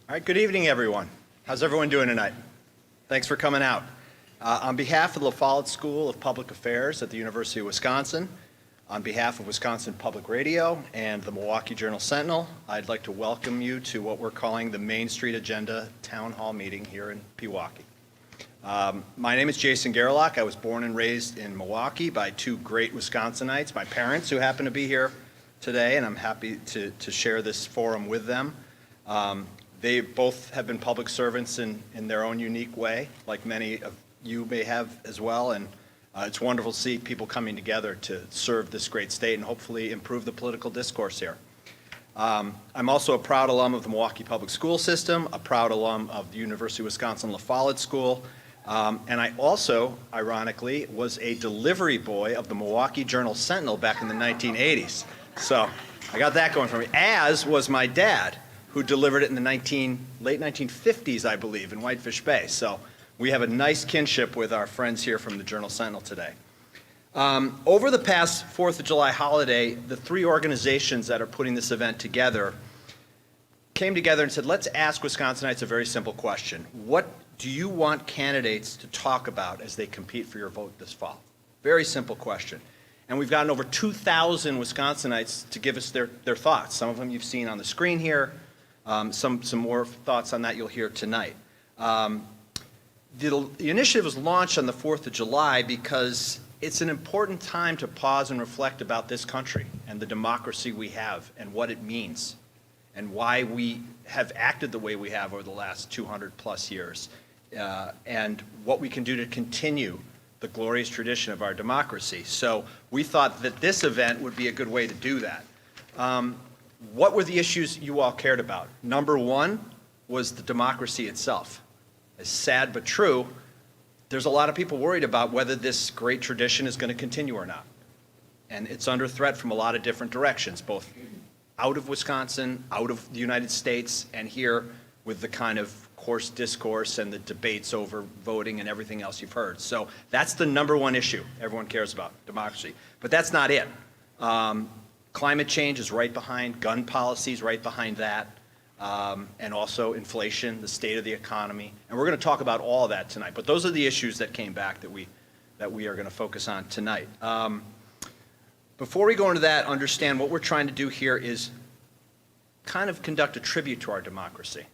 All right, good evening, everyone. How's everyone doing tonight? Thanks for coming out. On behalf of the Lafollette School of Public Affairs at the University of Wisconsin, on behalf of Wisconsin Public Radio and the Milwaukee Journal-Sentinel, I'd like to welcome you to what we're calling the Main Street Agenda Town Hall meeting here in Pewaukee. My name is Jason Gerlach. I was born and raised in Milwaukee by two great Wisconsinites, my parents, who happen to be here today, and I'm happy to share this forum with them. They both have been public servants in their own unique way, like many of you may have as well, and it's wonderful to see people coming together to serve this great state and hopefully improve the political discourse here. I'm also a proud alum of the Milwaukee Public School System, a proud alum of the University of Wisconsin Lafollette School, and I also, ironically, was a delivery boy of the Milwaukee Journal-Sentinel back in the 1980s. So I got that going for me, as was my dad, who delivered it in the late 1950s, I believe, in Whitefish Bay. So we have a nice kinship with our friends here from the Journal-Sentinel today. Over the past 4th of July holiday, the three organizations that are putting this event together came together and said, let's ask Wisconsinites a very simple question. What do you want candidates to talk about as they compete for your vote this fall? Very simple question. And we've gotten over 2,000 Wisconsinites to give us their thoughts. Some of them you've seen on the screen here. Some more thoughts on that you'll hear tonight. The initiative was launched on the 4th of July because it's an important time to pause and reflect about this country and the democracy we have and what it means and why we have acted the way we have over the last 200 plus years and what we can do to continue the glorious tradition of our democracy. So we thought that this event would be a good way to do that. What were the issues you all cared about? Number one was the democracy itself. As sad but true, there's a lot of people worried about whether this great tradition is going to continue or not. And it's under threat from a lot of different directions, both out of Wisconsin, out of the United States, and here with the kind of coarse discourse and the debates over voting and everything else you've heard. So that's the number one issue everyone cares about, democracy. But that's not it. Climate change is right behind, gun policy is right behind that, and also inflation, the state of the economy. And we're going to talk about all of that tonight. But those are the issues that came back that we are going to focus on tonight. Before we go into that, understand what we're trying to do here is kind of conduct a tribute to our democracy.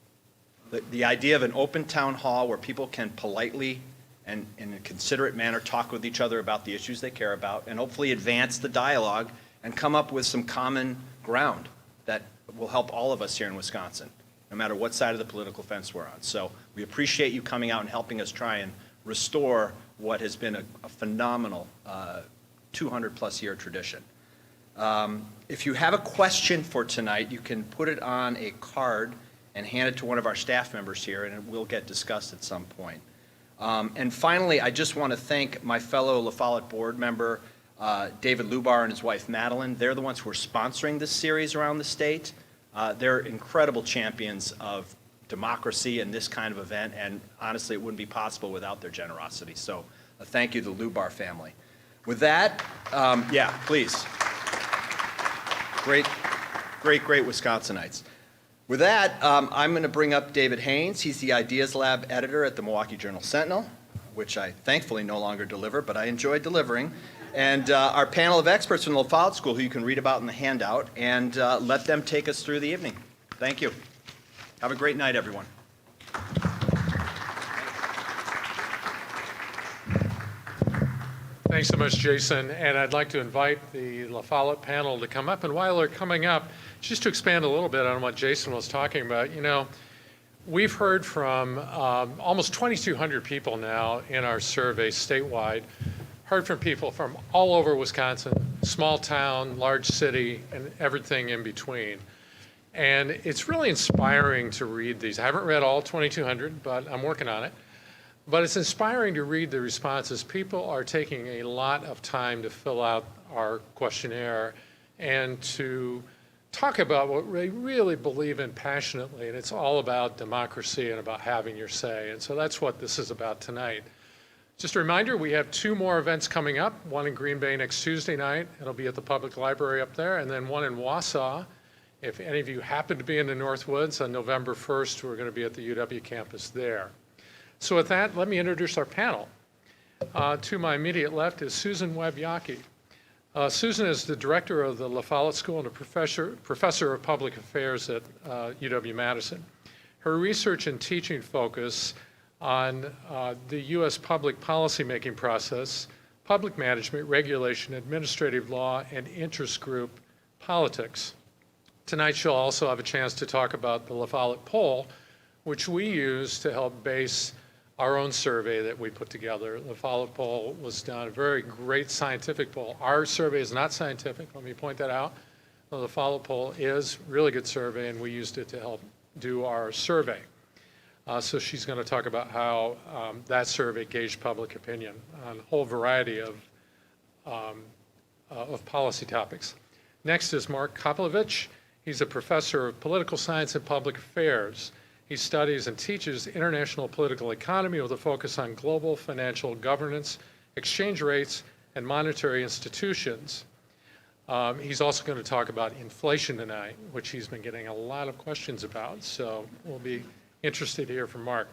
The idea of an open town hall where people can politely and in a considerate manner talk with each other about the issues they care about and hopefully advance the dialogue and come up with some common ground that will help all of us here in Wisconsin, no matter what side of the political fence we're on. So we appreciate you coming out and helping us try and restore what has been a phenomenal 200-plus year tradition. If you have a question for tonight, you can put it on a card and hand it to one of our staff members here, and it will get discussed at some point. And finally, I just want to thank my fellow Lafollette board member, David Lubar and his wife Madeline. They're the ones who are sponsoring this series around the state. They're incredible champions of democracy and this kind of event, and honestly it wouldn't be possible without their generosity. So thank you to the Lubar family. With that, yeah, please. Great Wisconsinites. With that, I'm going to bring up David Haynes. He's the Ideas Lab editor at the Milwaukee Journal-Sentinel, which I thankfully no longer deliver, but I enjoy delivering. And our panel of experts from the Lafollette School, who you can read about in the handout, and let them take us through the evening. Thank you. Have a great night, everyone. Thanks so much, Jason. And I'd like to invite the Lafollette panel to come up. And while they're coming up, just to expand a little bit on what Jason was talking about, you know, we've heard from almost 2,200 people now in our survey statewide, heard from people from all over Wisconsin, small town, large city, and everything in between. And it's really inspiring to read these. I haven't read all 2,200, but I'm working on it. But it's inspiring to read the responses. People are taking a lot of time to fill out our questionnaire and to talk about what they really believe in passionately, and it's all about democracy and about having your say. And so that's what this is about tonight. Just a reminder, we have two more events coming up, one in Green Bay next Tuesday night. It'll be at the public library up there, and then one in Wausau If any of you happen to be in the Northwoods on November 1st, we're going to be at the UW campus there. So with that, let me introduce our panel. To my immediate left is Susan Webb-Yockey. Susan is the director of the Lafollette School and a professor of public affairs at UW-Madison. Her research and teaching focus on the U.S. public policymaking process, public management, regulation, administrative law, and interest group politics. Tonight she'll also have a chance to talk about the Lafollette poll, which we use to help base our own survey that we put together. The Lafollette poll was done, a very great scientific poll. Our survey is not scientific, let me point that out. The Lafollette poll is a really good survey, and we used it to help do our survey. So she's going to talk about how that survey gauged public opinion on a whole variety of policy topics. Next is Mark Kapolovich. He's a professor of political science and public affairs. He studies and teaches international political economy with a focus on global financial governance, exchange rates, and monetary institutions. He's also going to talk about inflation tonight, which he's been getting a lot of questions about. So we'll be interested to hear from Mark.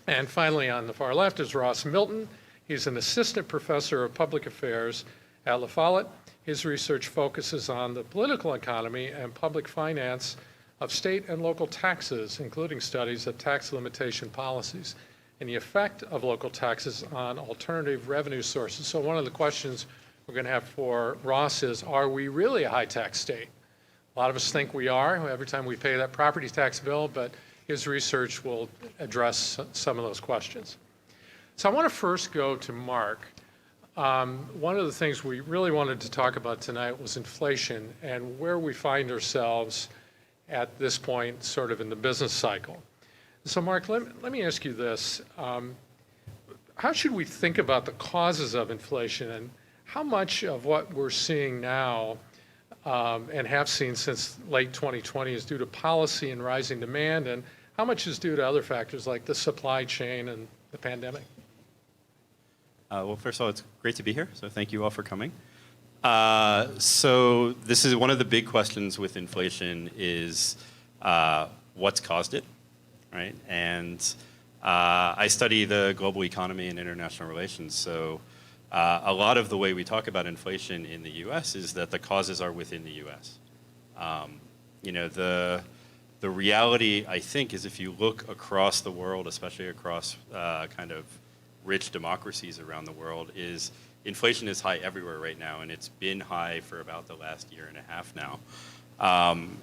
And finally, on the far left is Ross Milton. He's an assistant professor of public affairs at Lafollette. His research focuses on the political economy and public finance of state and local taxes, including studies of tax limitation policies and the effect of local taxes on alternative revenue sources. So one of the questions we're going to have for Ross is, are we really a high tax state? A lot of us think we are every time we pay that property tax bill, but his research will address some of those questions. So I want to first go to Mark. One of the things we really wanted to talk about tonight was inflation and where we find ourselves at this point sort of in the business cycle. So Mark, let me ask you this. How should we think about the causes of inflation, and how much of what we're seeing now and have seen since late 2020 is due to policy and rising demand, and how much is due to other factors like the supply chain and the pandemic? Well, first of all, it's great to be here, so thank you all for coming. So this is one of the big questions with inflation is what's caused it, right? And I study the global economy and international relations, so a lot of the way we talk about inflation in the U.S. is that the causes are within the U.S. You know, the reality, I think, is if you look across the world, especially across kind of rich democracies around the world, is inflation is high everywhere right now, and it's been high for about the last year and a half now.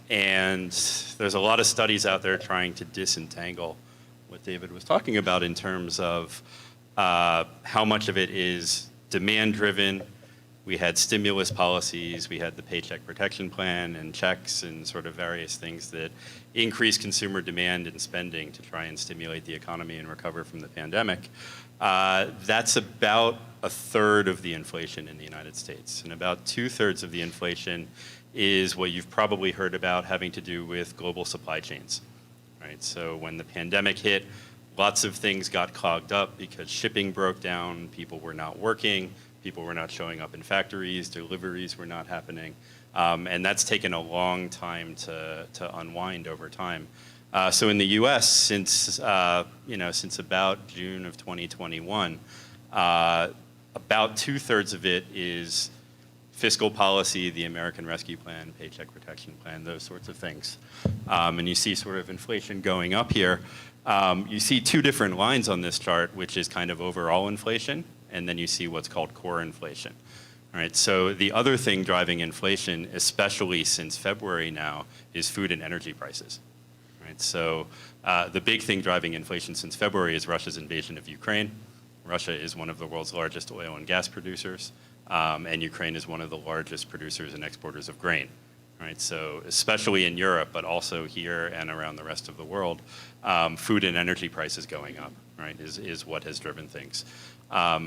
And there's a lot of studies out there trying to disentangle what David was talking about in terms of how much of it is demand-driven. We had stimulus policies, we had the Paycheck Protection Plan and checks and sort of various things that increase consumer demand and spending to try and stimulate the economy and recover from the pandemic. That's about a third of the inflation in the United States. And about 2/3 of the inflation is what you've probably heard about having to do with global supply chains, right? So when the pandemic hit, lots of things got clogged up because shipping broke down, people were not working, people were not showing up in factories, deliveries were not happening. And that's taken a long time to unwind over time. So in the U.S., since about June of 2021, about 2/3 of it is fiscal policy, the American Rescue Plan, Paycheck Protection Plan, those sorts of things. And you see sort of inflation going up here. You see two different lines on this chart, which is kind of overall inflation, and then you see what's called core inflation. All right, so the other thing driving inflation, especially since February now, is food and energy prices. Right, so the big thing driving inflation since February is Russia's invasion of Ukraine. Russia is one of the world's largest oil and gas producers, and Ukraine is one of the largest producers and exporters of grain. Right, so especially in Europe, but also here and around the rest of the world, food and energy prices going up, right, is what has driven things.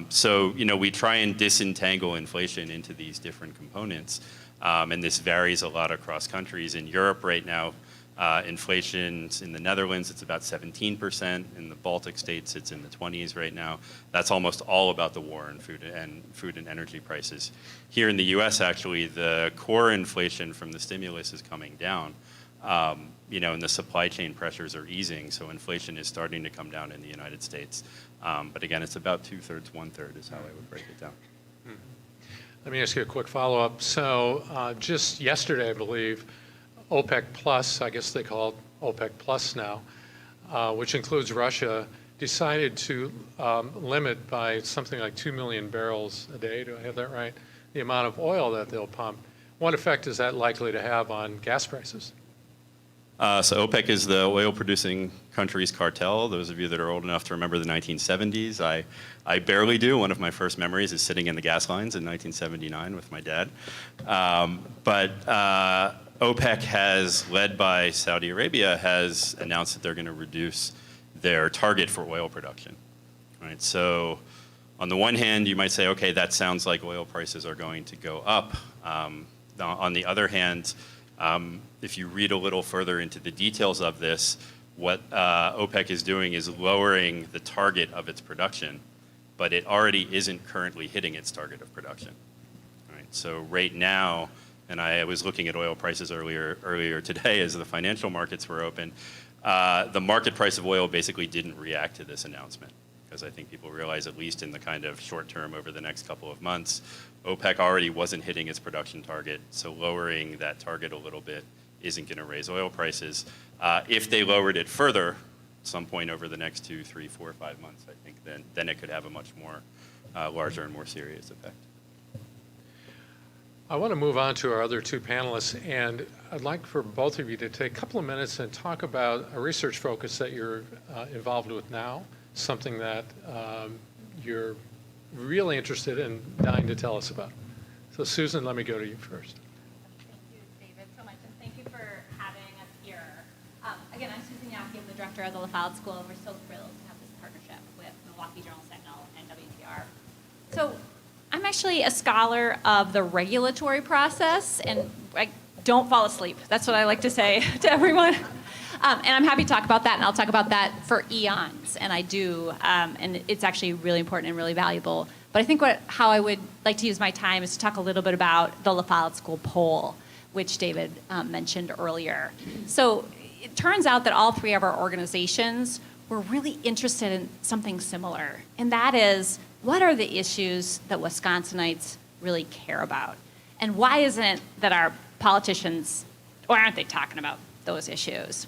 So, we try and disentangle inflation into these different components, and this varies a lot across countries. In Europe right now, Inflation in the Netherlands, it's about 17%. In the Baltic states, it's in the 20s right now. That's almost all about the war and food and energy prices. Here in the U.S., actually, the core inflation from the stimulus is coming down. And the supply chain pressures are easing, so inflation is starting to come down in the United States. But again, it's about 2/3, 1/3 is how I would break it down. Let me ask you a quick follow-up. So just yesterday, I believe, OPEC Plus, I guess they call it OPEC Plus now, which includes Russia, decided to limit by something like 2 million barrels a day, do I have that right, the amount of oil that they'll pump. What effect is that likely to have on gas prices? So OPEC is the oil-producing countries cartel. Those of you that are old enough to remember the 1970s, I barely do. One of my first memories is sitting in the gas lines in 1979 with my dad. But OPEC has, led by Saudi Arabia, has announced that they're going to reduce their target for oil production. Right? So on the one hand, you might say, okay, that sounds like oil prices are going to go up. On the other hand, if you read a little further into the details of this, what OPEC is doing is lowering the target of its production, but it already isn't currently hitting its target of production. Right? So right now, and I was looking at oil prices earlier today as the financial markets were open, the market price of oil basically didn't react to this announcement, because I think people realize, at least in the kind of short term over the next couple of months, OPEC already wasn't hitting its production target, so lowering that target a little bit isn't going to raise oil prices. If they lowered it further, at some point over the next 2, 3, 4, 5 months, I think then it could have a much more larger and more serious effect. I want to move on to our other two panelists, and I'd like for both of you to take a couple of minutes and talk about a research focus that you're involved with now, something that you're really interested in dying to tell us about. So Susan, let me go to you first. Thank you, David, so much, and thank you for having us here. Again, I'm Susan Yaki, I'm the director of the Lafollette School, and we're so thrilled to have this partnership with Milwaukee Journal Sentinel and WTR. So I'm actually a scholar of the regulatory process, and I don't fall asleep. That's what I like to say to everyone. And I'm happy to talk about that, and I'll talk about that for eons, and I do, and it's actually really important and really valuable. But I think how I would like to use my time is to talk a little bit about the Lafollette School poll, which David mentioned earlier. So it turns out that all three of our organizations were really interested in something similar, and that is, what are the issues that Wisconsinites really care about? And why isn't it that our politicians, or aren't they talking about those issues?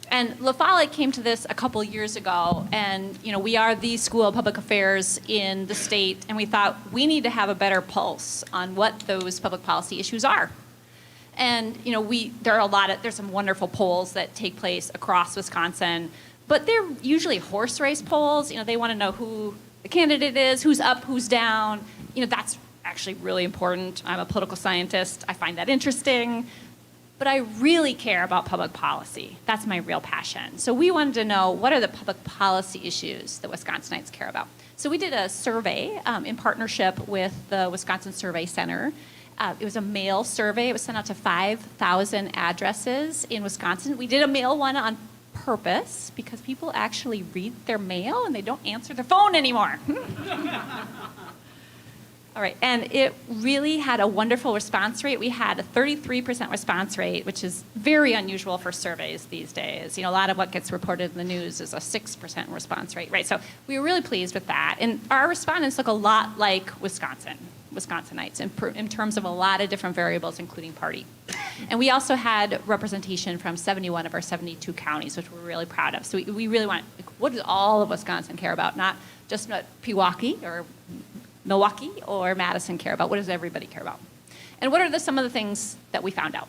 And Lafollette came to this a couple years ago, and we are the School of Public Affairs in the state, and we thought we need to have a better pulse on what those public policy issues are. And there's some wonderful polls that take place across Wisconsin, but they're usually horse race polls. They want to know who the candidate is, who's up, who's down. That's actually really important. I'm a political scientist. I find that interesting. But I really care about public policy. That's my real passion. So we wanted to know, what are the public policy issues that Wisconsinites care about? So we did a survey in partnership with the Wisconsin Survey Center. It was a mail survey. It was sent out to 5,000 addresses in Wisconsin. We did a mail one on purpose because people actually read their mail and they don't answer their phone anymore. All right, and it really had a wonderful response rate. We had a 33% response rate, which is very unusual for surveys these days. A lot of what gets reported in the news is a 6% response rate, right? So we were really pleased with that. And our respondents look a lot like Wisconsinites in terms of a lot of different variables, including party. And we also had representation from 71 of our 72 counties, which we're really proud of. So we really want, what does all of Wisconsin care about? Not just what Pewaukee or Milwaukee or Madison care about. What does everybody care about? And what are some of the things that we found out?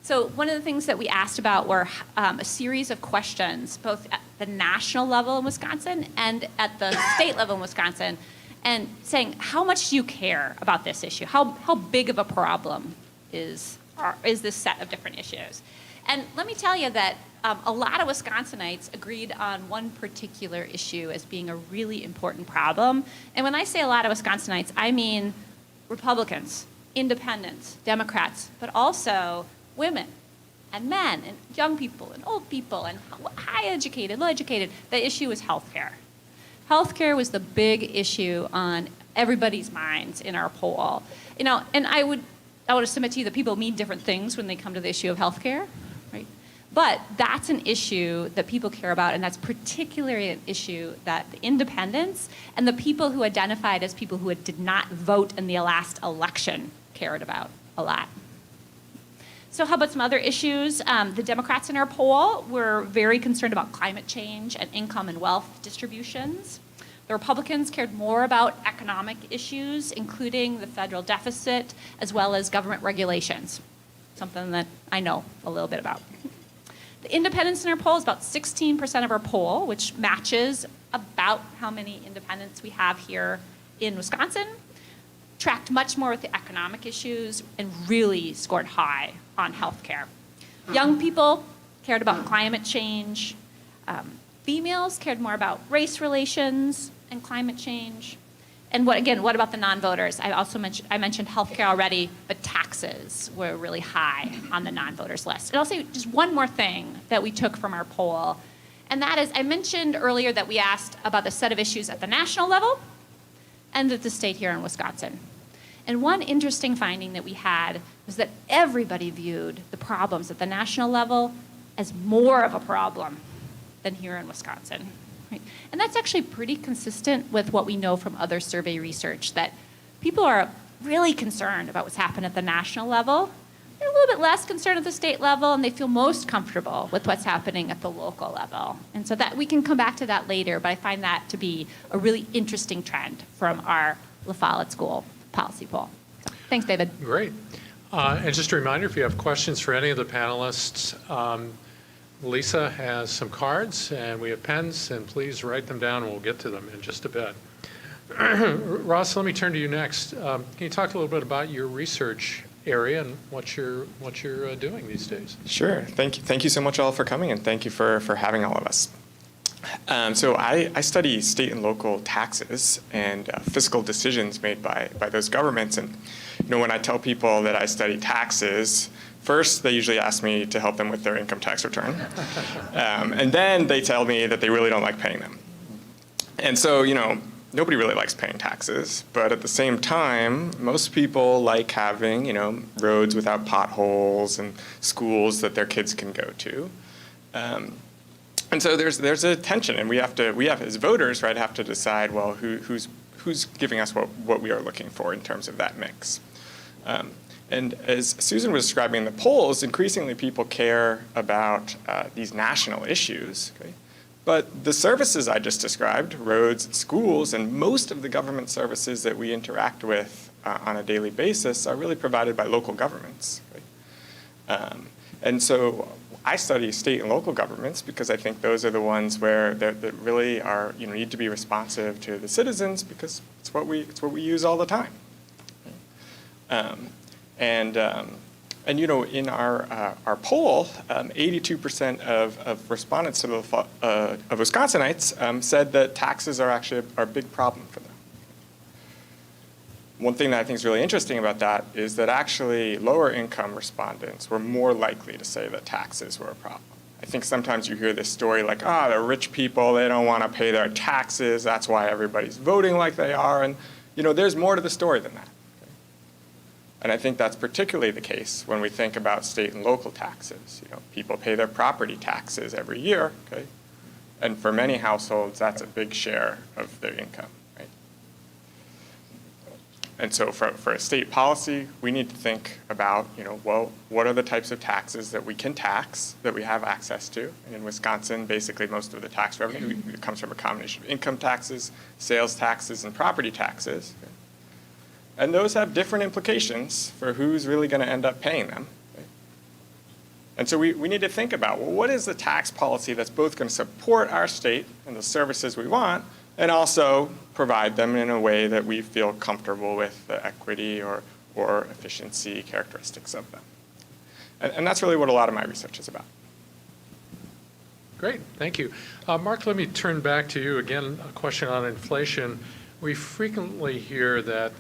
So one of the things that we asked about were a series of questions, both at the national level in Wisconsin and at the state level in Wisconsin, and saying, how much do you care about this issue? How big of a problem is this set of different issues? And let me tell you that a lot of Wisconsinites agreed on one particular issue as being a really important problem. And when I say a lot of Wisconsinites, I mean Republicans, independents, Democrats, but also women and men and young people and old people and high educated, low educated. The issue was healthcare. Healthcare was the big issue on everybody's minds in our poll. You know, and I would submit to you that people mean different things when they come to the issue of healthcare, right? But that's an issue that people care about, and that's particularly an issue that the independents and the people who identified as people who did not vote in the last election cared about a lot. So how about some other issues? The Democrats in our poll were very concerned about climate change and income and wealth distributions. The Republicans cared more about economic issues, including the federal deficit, as well as government regulations, something that I know a little bit about. The independents in our poll is about 16% of our poll, which matches about how many independents we have here in Wisconsin. Tracked much more with the economic issues and really scored high on healthcare. Young people cared about climate change. Females cared more about race relations and climate change. And what about the non-voters? I mentioned healthcare already, but taxes were really high on the non-voters list. And I'll say just one more thing that we took from our poll, and that is, I mentioned earlier that we asked about the set of issues at the national level and at the state here in Wisconsin. And one interesting finding that we had was that everybody viewed the problems at the national level as more of a problem than here in Wisconsin. Right? And that's actually pretty consistent with what we know from other survey research, that people are really concerned about what's happened at the national level. They're a little bit less concerned at the state level, and they feel most comfortable with what's happening at the local level. And so that we can come back to that later, but I find that to be a really interesting trend from our Lafollette School policy poll. So, thanks, David. Great. And just a reminder, if you have questions for any of the panelists, Lisa has some cards and we have pens, and please write them down and we'll get to them in just a bit. Ross, let me turn to you next. Can you talk a little bit about your research area and what you're doing these days? Sure. Thank you so much all for coming, and thank you for having all of us. So I study state and local taxes and fiscal decisions made by those governments. And when I tell people that I study taxes, first they usually ask me to help them with their income tax return, and then they tell me that they really don't like paying them. And so nobody really likes paying taxes, but at the same time, most people like having roads without potholes and schools that their kids can go to. And so there's a tension, and we have as voters, right, have to decide, well, who's giving us what we are looking for in terms of that mix. And as Susan was describing in the polls, increasingly people care about these national issues. Okay? But the services I just described, roads, schools, and most of the government services that we interact with on a daily basis are really provided by local governments. Okay? And so I study state and local governments because I think those are the ones where that really are need to be responsive to the citizens, because it's what we use all the time. And in our poll, 82% of respondents to of Wisconsinites said that taxes are actually a big problem for them. One thing that I think is really interesting about that is that actually lower income respondents were more likely to say that taxes were a problem. I think sometimes you hear this story like, the rich people, they don't want to pay their taxes, that's why everybody's voting like they are, and there's more to the story than that. Okay? And I think that's particularly the case when we think about state and local taxes. People pay their property taxes every year, okay? And for many households, that's a big share of their income. And so for a state policy, we need to think about, well, what are the types of taxes that we can tax, that we have access to? And in Wisconsin, basically most of the tax revenue comes from a combination of income taxes, sales taxes, and property taxes. Okay? And those have different implications for who's really going to end up paying them. Okay? And so we need to think about, well, what is the tax policy that's both going to support our state and the services we want, and also provide them in a way that we feel comfortable with the equity or efficiency characteristics of them. And that's really what a lot of my research is about. Great, thank you. Mark, let me turn back to you. Again, a question on inflation. We frequently hear that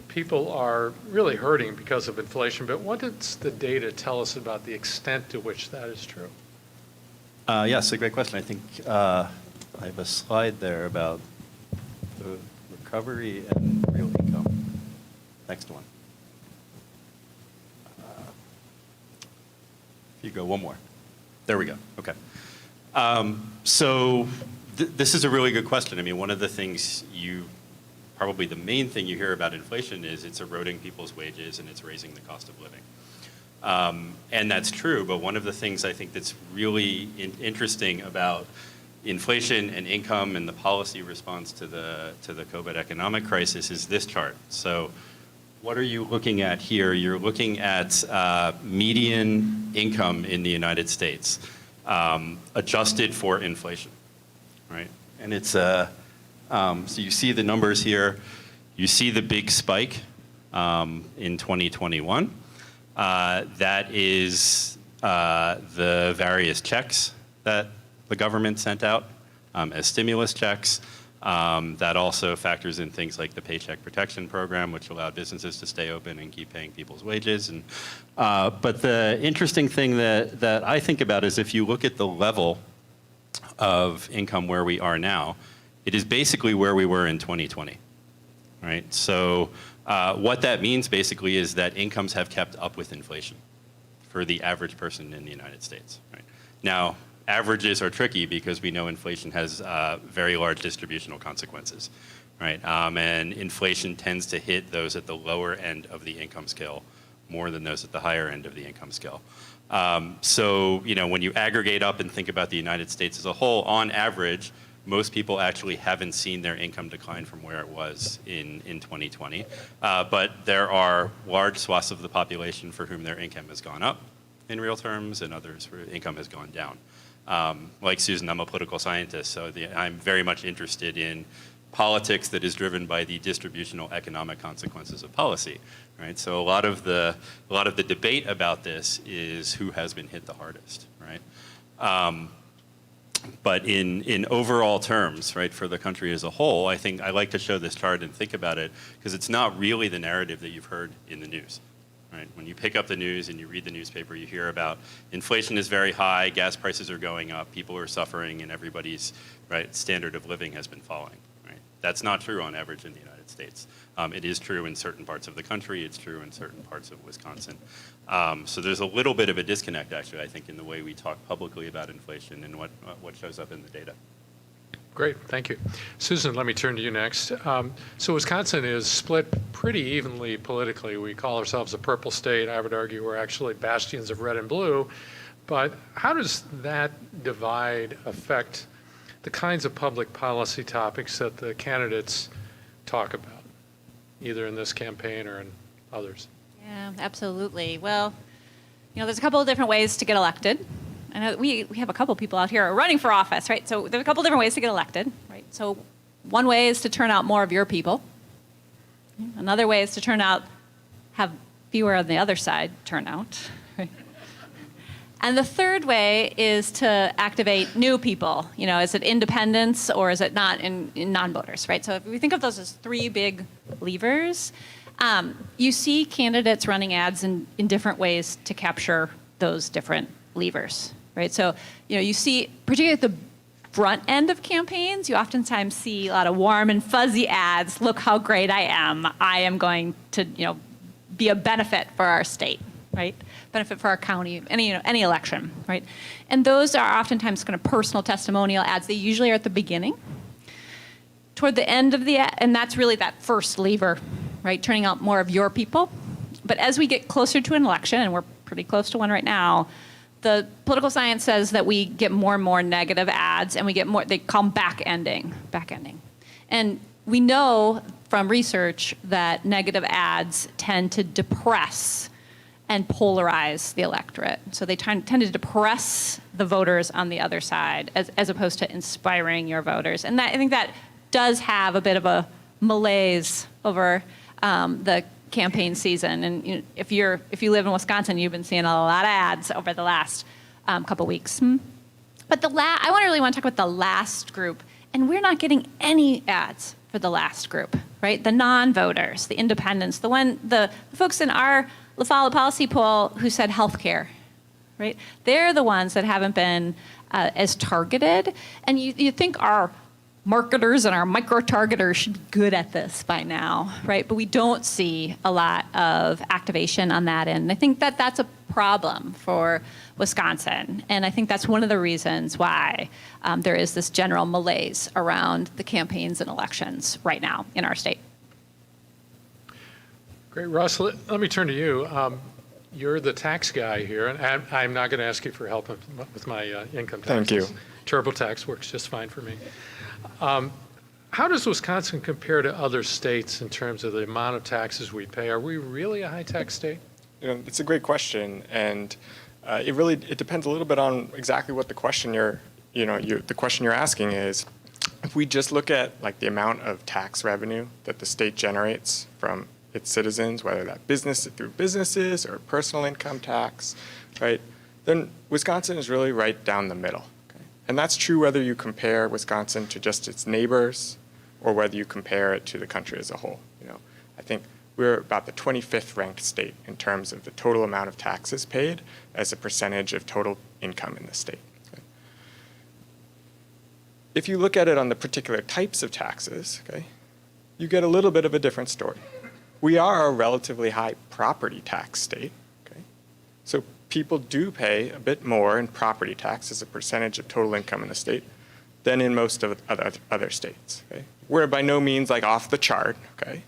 people are really hurting because of inflation, but what does the data tell us about the extent to which that is true? Yes, a great question. I think I have a slide there about the recovery and real income. Next one. If you go one more. There we go. Okay. So this is a really good question. I mean, one of the things probably the main thing you hear about inflation is it's eroding people's wages and it's raising the cost of living. And that's true, but one of the things I think that's really interesting about inflation and income and the policy response to the COVID economic crisis is this chart. So what are you looking at here? You're looking at median income in the United States, adjusted for inflation, right? And it's so you see the numbers here. You see the big spike in 2021. That is the various checks that the government sent out as stimulus checks. That also factors in things like the Paycheck Protection Program, which allowed businesses to stay open and keep paying people's wages. And, but the interesting thing that I think about is if you look at the level of income where we are now, it is basically where we were in 2020, right? So what that means basically is that incomes have kept up with inflation for the average person in the United States, right? Now, averages are tricky because we know inflation has very large distributional consequences, right? And inflation tends to hit those at the lower end of the income scale more than those at the higher end of the income scale. So, you know, when you aggregate up and think about the United States as a whole, on average, most people actually haven't seen their income decline from where it was in 2020. But there are large swaths of the population for whom their income has gone up in real terms and others where income has gone down. Like Susan, I'm a political scientist, so I'm very much interested in politics that is driven by the distributional economic consequences of policy, right? So a lot of the debate about this is who has been hit the hardest, right? But in overall terms, right, for the country as a whole, I think I like to show this chart and think about it because it's not really the narrative that you've heard in the news. Right? When you pick up the news and you read the newspaper, you hear about inflation is very high, gas prices are going up, people are suffering, and everybody's standard of living has been falling. Right? That's not true on average in the United States. It is true in certain parts of the country. It's true in certain parts of Wisconsin. So there's a little bit of a disconnect, actually, I think, in the way we talk publicly about inflation and what shows up in the data. Great, thank you. Susan, let me turn to you next. So Wisconsin is split pretty evenly politically. We call ourselves a purple state. I would argue we're actually bastions of red and blue. But how does that divide affect the kinds of public policy topics that the candidates talk about, either in this campaign or in others? Yeah, absolutely. Well, you know, there's a couple of different ways to get elected. I know we have a couple people out here who are running for office, right? So there's a couple different ways to get elected, right? So one way is to turn out more of your people. Another way is to have fewer on the other side turn out. Right? And the third way is to activate new people. You know, is it independents or is it not in non-voters, right? So if we think of those as three big levers, you see candidates running ads in different ways to capture those different levers. Right, so you know, you see, particularly at the front end of campaigns, you oftentimes see a lot of warm and fuzzy ads. Look how great I am! I am going to, you know, be a benefit for our state, right? Benefit for our county, any election, right? And those are oftentimes kind of personal testimonial ads. They usually are at the beginning. Toward the end of the ad, and that's really that first lever, right? Turning out more of your people. But as we get closer to an election, and we're pretty close to one right now, the political science says that we get more and more negative ads, and we get more, they call them back-ending. And we know from research that negative ads tend to depress and polarize the electorate. So they tend to depress the voters on the other side as opposed to inspiring your voters. And I think that does have a bit of a malaise over the campaign season, and you know, if you live in Wisconsin, you've been seeing a lot of ads over the last couple weeks. But I really want to talk about the last group, and we're not getting any ads for the last group. right? The non-voters, the independents, the folks in our Lafollette policy poll who said healthcare, right? They're the ones that haven't been as targeted. And you think our marketers and our micro-targeters should be good at this by now, right? But we don't see a lot of activation on that end. I think that that's a problem for Wisconsin. And I think that's one of the reasons why there is this general malaise around the campaigns and elections right now in our state. Great, Russ, let me turn to you. You're the tax guy here, and I'm not going to ask you for help with my income taxes. Thank you. TurboTax works just fine for me. How does Wisconsin compare to other states in terms of the amount of taxes we pay? Are we really a high-tax state? It's a great question, and it depends a little bit on exactly what the question the question you're asking is. If we just look at like the amount of tax revenue that the state generates from its citizens, whether that through businesses or personal income tax, right? Then Wisconsin is really right down the middle. Okay? And that's true whether you compare Wisconsin to just its neighbors or whether you compare it to the country as a whole. I think we're about the 25th ranked state in terms of the total amount of taxes paid as a percentage of total income in the state. Okay? If you look at it on the particular types of taxes, okay, you get a little bit of a different story. We are a relatively high property tax state, okay? So people do pay a bit more in property tax as a percentage of total income in the state than in most of other states, okay? We're by no means like off the chart, okay?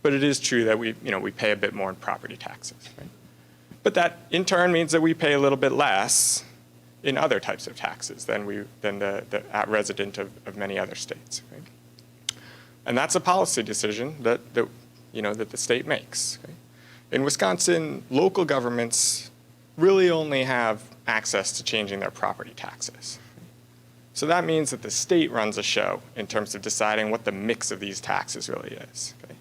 But it is true that we pay a bit more in property taxes, right? But that in turn means that we pay a little bit less in other types of taxes than the resident of many other states, right? And that's a policy decision that the state makes. Okay? In Wisconsin, local governments really only have access to changing their property taxes. So that means that the state runs a show in terms of deciding what the mix of these taxes really is. Okay?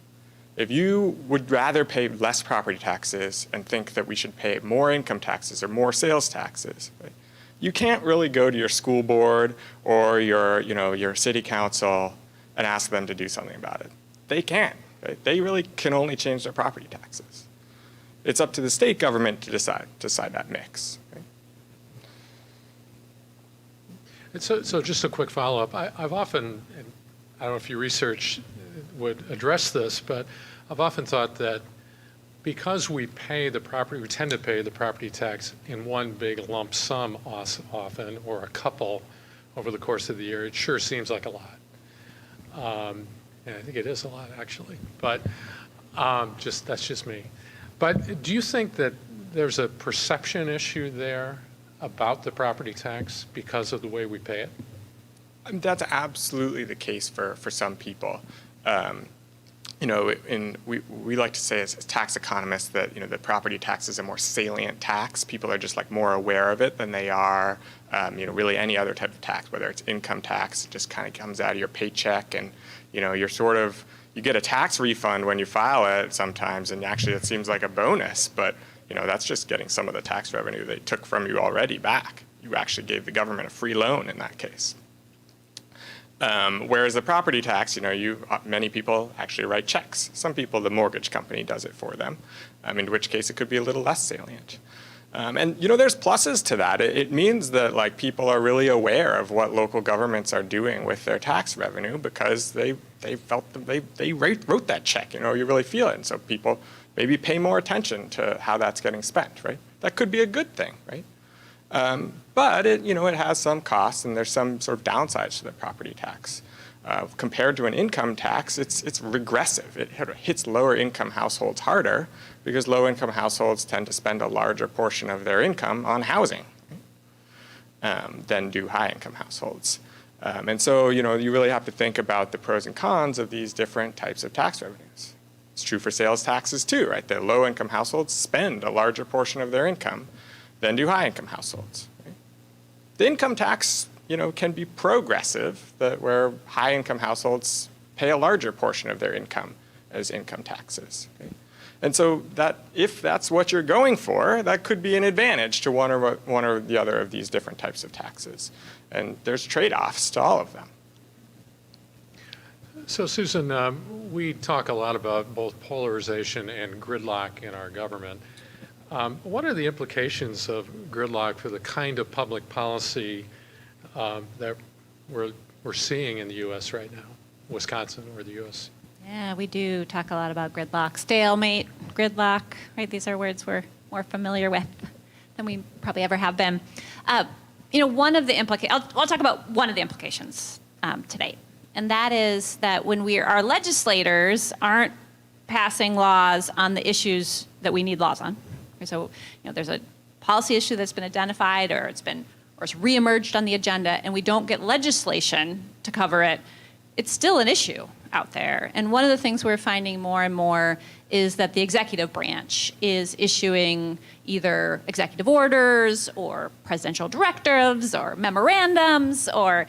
If you would rather pay less property taxes and think that we should pay more income taxes or more sales taxes, right, you can't really go to your school board or your city council and ask them to do something about it. They can't. Right? They really can only change their property taxes. It's up to the state government to decide that mix. Right? And so just a quick follow-up. I've often, and I don't know if your research would address this, but I've often thought that because we tend to pay the property tax in one big lump sum often, or a couple over the course of the year, it sure seems like a lot. And I think it is a lot, actually. But that's just me. But do you think that there's a perception issue there about the property tax because of the way we pay it? That's absolutely the case for some people. We like to say as tax economists that the property tax is a more salient tax. People are just like more aware of it than they are really any other type of tax, whether it's income tax. It just kind of comes out of your paycheck, and you get a tax refund when you file it sometimes, and actually it seems like a bonus, but that's just getting some of the tax revenue they took from you already back. You actually gave the government a free loan in that case. Whereas the property tax, many people actually write checks. Some people, the mortgage company does it for them, in which case it could be a little less salient. And there's pluses to that. It means that people are really aware of what local governments are doing with their tax revenue because they wrote that check. You really feel it, and so people maybe pay more attention to how that's getting spent. Right? That could be a good thing, right? But it has some costs, and there's some sort of downsides to the property tax. Compared to an income tax, it's regressive. It hits lower income households harder because low income households tend to spend a larger portion of their income on housing than do high income households. And so you really have to think about the pros and cons of these different types of tax revenues. It's true for sales taxes too, right? The low income households spend a larger portion of their income than do high income households. Right? The income tax can be progressive, where high-income households pay a larger portion of their income as income taxes. Okay? And so if that's what you're going for, that could be an advantage to one or the other of these different types of taxes. And there's trade-offs to all of them. So Susan, we talk a lot about both polarization and gridlock in our government. What are the implications of gridlock for the kind of public policy that we're seeing in the U.S. right now, Wisconsin or the U.S.? Yeah, we do talk a lot about gridlock, stalemate, gridlock, right? These are words we're more familiar with than we probably ever have been. One of the I'll talk about one of the implications today, and that is that when our legislators aren't passing laws on the issues that we need laws on. So, there's a policy issue that's been identified, or it's reemerged on the agenda, and we don't get legislation to cover it. It's still an issue out there. And one of the things we're finding more and more is that the executive branch is issuing either executive orders or presidential directives or memorandums or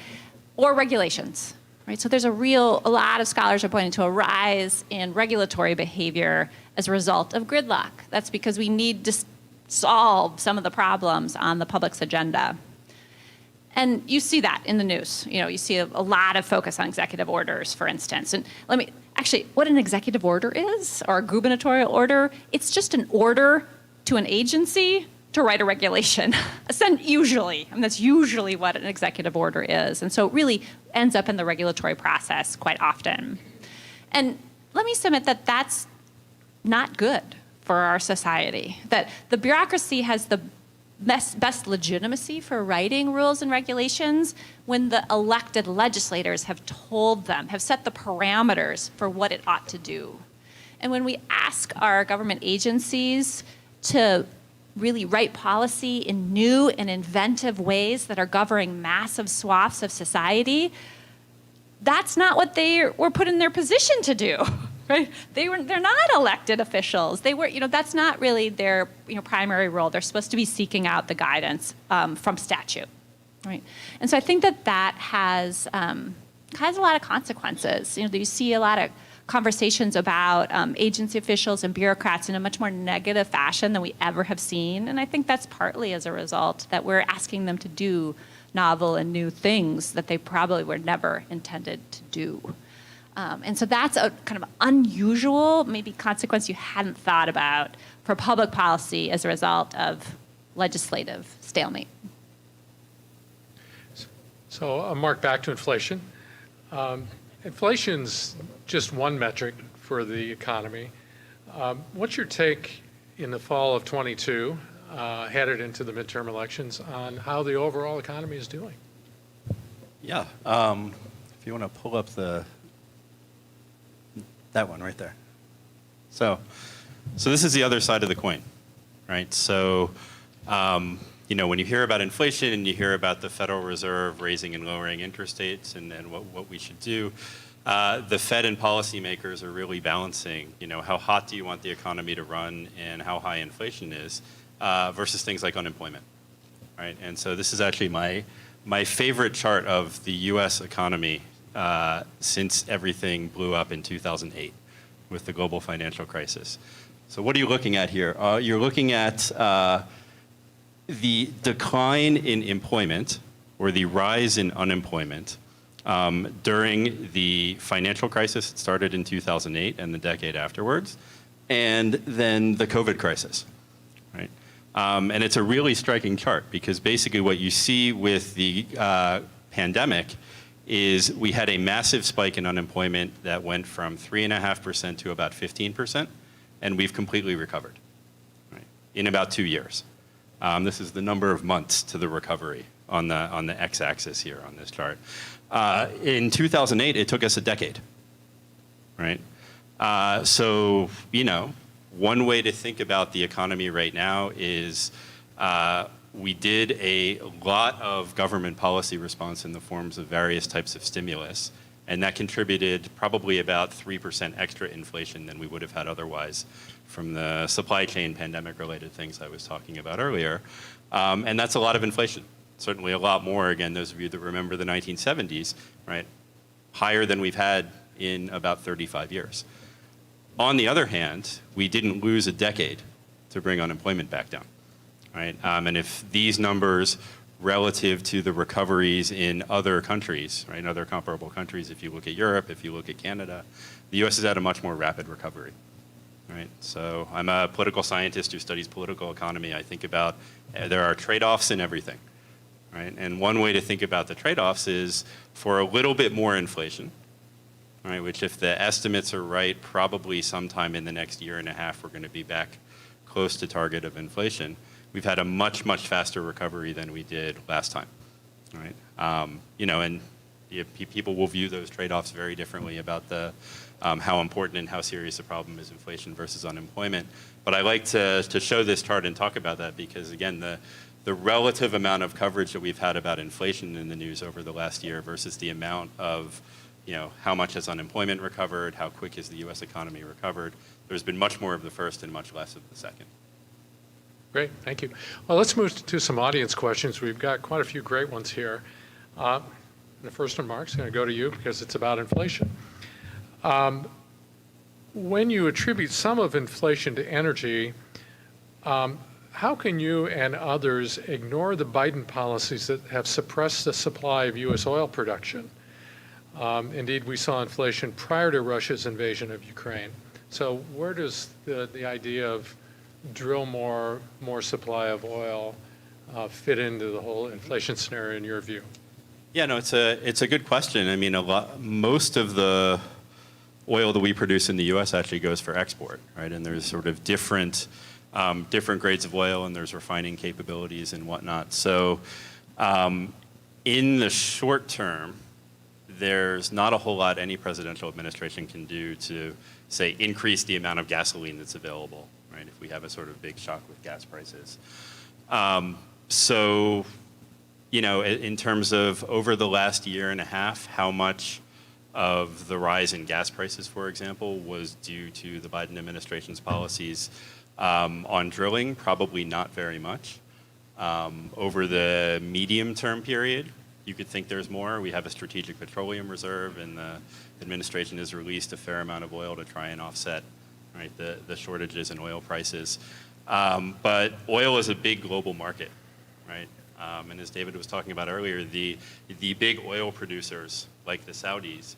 regulations, right? So there's a lot of scholars are pointing to a rise in regulatory behavior as a result of gridlock. That's because we need to solve some of the problems on the public's agenda. And you see that in the news. You see a lot of focus on executive orders, for instance. And what an executive order is, or a gubernatorial order, it's just an order to an agency to write a regulation. Usually, that's usually what an executive order is. And so it really ends up in the regulatory process quite often. And let me submit that that's not good for our society, that the bureaucracy has the best legitimacy for writing rules and regulations when the elected legislators have set the parameters for what it ought to do. And when we ask our government agencies to really write policy in new and inventive ways that are governing massive swaths of society, that's not what they were put in their position to do. Right? They're not elected officials. That's not really their primary role. They're supposed to be seeking out the guidance from statute, right? And so I think that has a lot of consequences. You see a lot of conversations about agency officials and bureaucrats in a much more negative fashion than we ever have seen, and I think that's partly as a result that we're asking them to do novel and new things that they probably were never intended to do. And so that's a kind of unusual, maybe consequence you hadn't thought about for public policy as a result of legislative stalemate. So, Mark, back to inflation. Inflation's just one metric for the economy. What's your take in the fall of 22, headed into the midterm elections, on how the overall economy is doing? Yeah, if you want to pull up that one right there. So this is the other side of the coin, right? So, when you hear about inflation and you hear about the Federal Reserve raising and lowering interest rates and what we should do, the Fed and policymakers are really balancing, how hot do you want the economy to run and how high inflation is versus things like unemployment, right? And so this is actually my favorite chart of the U.S. economy since everything blew up in 2008 with the global financial crisis. So what are you looking at here? You're looking at the decline in employment or the rise in unemployment during the financial crisis. It started in 2008 and the decade afterwards, and then the COVID crisis, right? And it's a really striking chart because basically what you see with the pandemic is we had a massive spike in unemployment that went from 3.5% to about 15%, and we've completely recovered, right, in about 2 years. This is the number of months to the recovery on the x-axis here on this chart. In 2008, it took us a decade, right? So, one way to think about the economy right now is we did a lot of government policy response in the forms of various types of stimulus, and that contributed probably about 3% extra inflation than we would have had otherwise from the supply chain pandemic-related things I was talking about earlier. And that's a lot of inflation, certainly a lot more, again, those of you that remember the 1970s, right, higher than we've had in about 35 years. On the other hand, we didn't lose a decade to bring unemployment back down. Right? And if these numbers relative to the recoveries in other countries, right? In other comparable countries, if you look at Europe, if you look at Canada, the US has had a much more rapid recovery, right? So I'm a political scientist who studies political economy. I think about there are trade-offs in everything, right? And one way to think about the trade-offs is for a little bit more inflation, right? Which if the estimates are right, probably sometime in the next year and a half, we're going to be back close to target of inflation. We've had a much, much faster recovery than we did last time, right? You know, and people will view those trade-offs very differently about the how important and how serious a problem is inflation versus unemployment. But I like to show this chart and talk about that because, again, the relative amount of coverage that we've had about inflation in the news over the last year versus the amount of, you know, how much has unemployment recovered, how quick has the U.S. economy recovered, there's been much more of the first and much less of the second. Great, thank you. Well, let's move to some audience questions. We've got quite a few great ones here. The first one, Mark's going to go to you because it's about inflation. When you attribute some of inflation to energy, how can you and others ignore the Biden policies that have suppressed the supply of U.S. oil production? Indeed, we saw inflation prior to Russia's invasion of Ukraine. So where does the idea of drill more supply of oil fit into the whole inflation scenario in your view? Yeah, no, it's a good question. I mean, most of the oil that we produce in the U.S. actually goes for export, right? And there's sort of different grades of oil, and there's refining capabilities and whatnot. So, in the short term, there's not a whole lot any presidential administration can do to, say, increase the amount of gasoline that's available, right? If we have a sort of big shock with gas prices. So, you know, in terms of over the last year and a half, how much of the rise in gas prices, for example, was due to the Biden administration's policies on drilling? Probably not very much. Over the medium-term period, you could think there's more. We have a strategic petroleum reserve, and the administration has released a fair amount of oil to try and offset, right, the shortages in oil prices. But oil is a big global market, right? And as David was talking about earlier, the big oil producers, like the Saudis,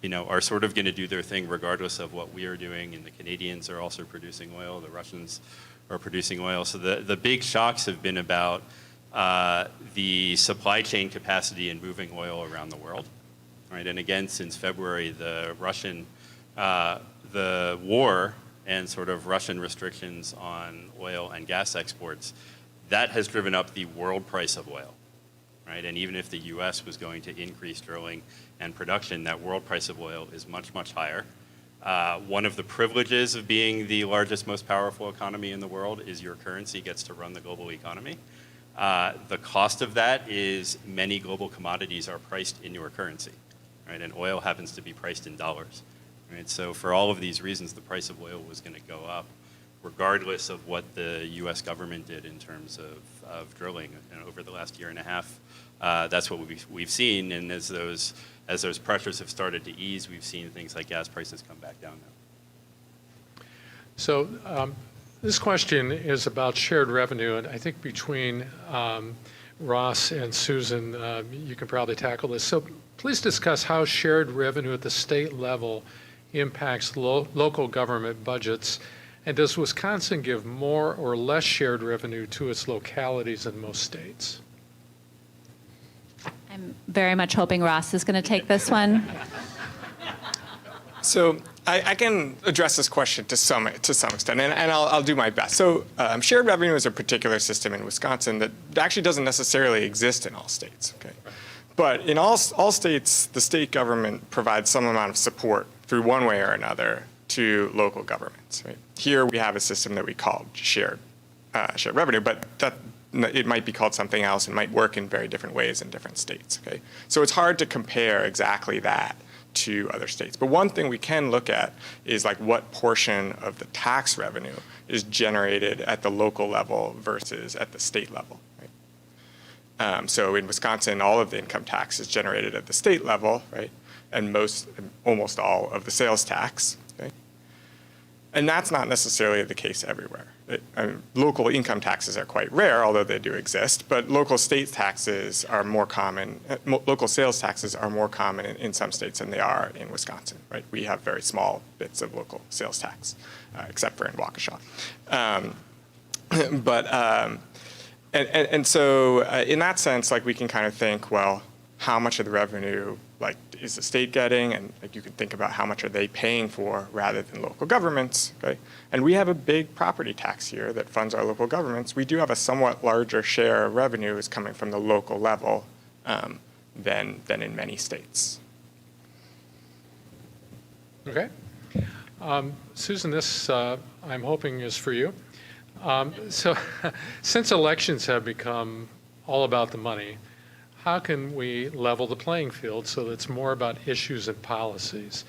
you know, are sort of going to do their thing regardless of what we are doing. And the Canadians are also producing oil. The Russians are producing oil. So the big shocks have been about the supply chain capacity in moving oil around the world, right? And again, since February, the war and sort of Russian restrictions on oil and gas exports, that has driven up the world price of oil, right? And even if the U.S. was going to increase drilling and production, that world price of oil is much, much higher. One of the privileges of being the largest, most powerful economy in the world is your currency gets to run the global economy. The cost of that is many global commodities are priced in your currency, right? And oil happens to be priced in dollars, right? So for all of these reasons, the price of oil was going to go up, regardless of what the U.S. government did in terms of drilling. And over the last year and a half, that's what we've seen. And as those pressures have started to ease, we've seen things like gas prices come back down now. So this question is about shared revenue, and I think between Ross and Susan, you can probably tackle this. So please discuss how shared revenue at the state level impacts local government budgets. And does Wisconsin give more or less shared revenue to its localities in most states? I'm very much hoping Ross is going to take this one. So I can address this question to some extent, and I'll do my best. So shared revenue is a particular system in Wisconsin that actually doesn't necessarily exist in all states. Okay, but in all states, the state government provides some amount of support through one way or another to local governments. Right? Here we have a system that we call shared revenue, but it might be called something else and might work in very different ways in different states. Okay, so it's hard to compare exactly that to other states. But one thing we can look at is like what portion of the tax revenue is generated at the local level versus at the state level. Right? So in Wisconsin, all of the income tax is generated at the state level, right? And almost all of the sales tax. Okay? And that's not necessarily the case everywhere. local income taxes are quite rare, although they do exist, but local state taxes are more common, local sales taxes are more common in some states than they are in Wisconsin, right? We have very small bits of local sales tax, except for in Waukesha. So in that sense, like we can kind of think, well, how much of the revenue like is the state getting, and like you can think about how much are they paying for rather than local governments, okay? And we have a big property tax here that funds our local governments. We do have a somewhat larger share of revenue is coming from the local level than in many states. Okay. Susan, this I'm hoping is for you. So since elections have become all about the money, how can we level the playing field so that it's more about issues and policies?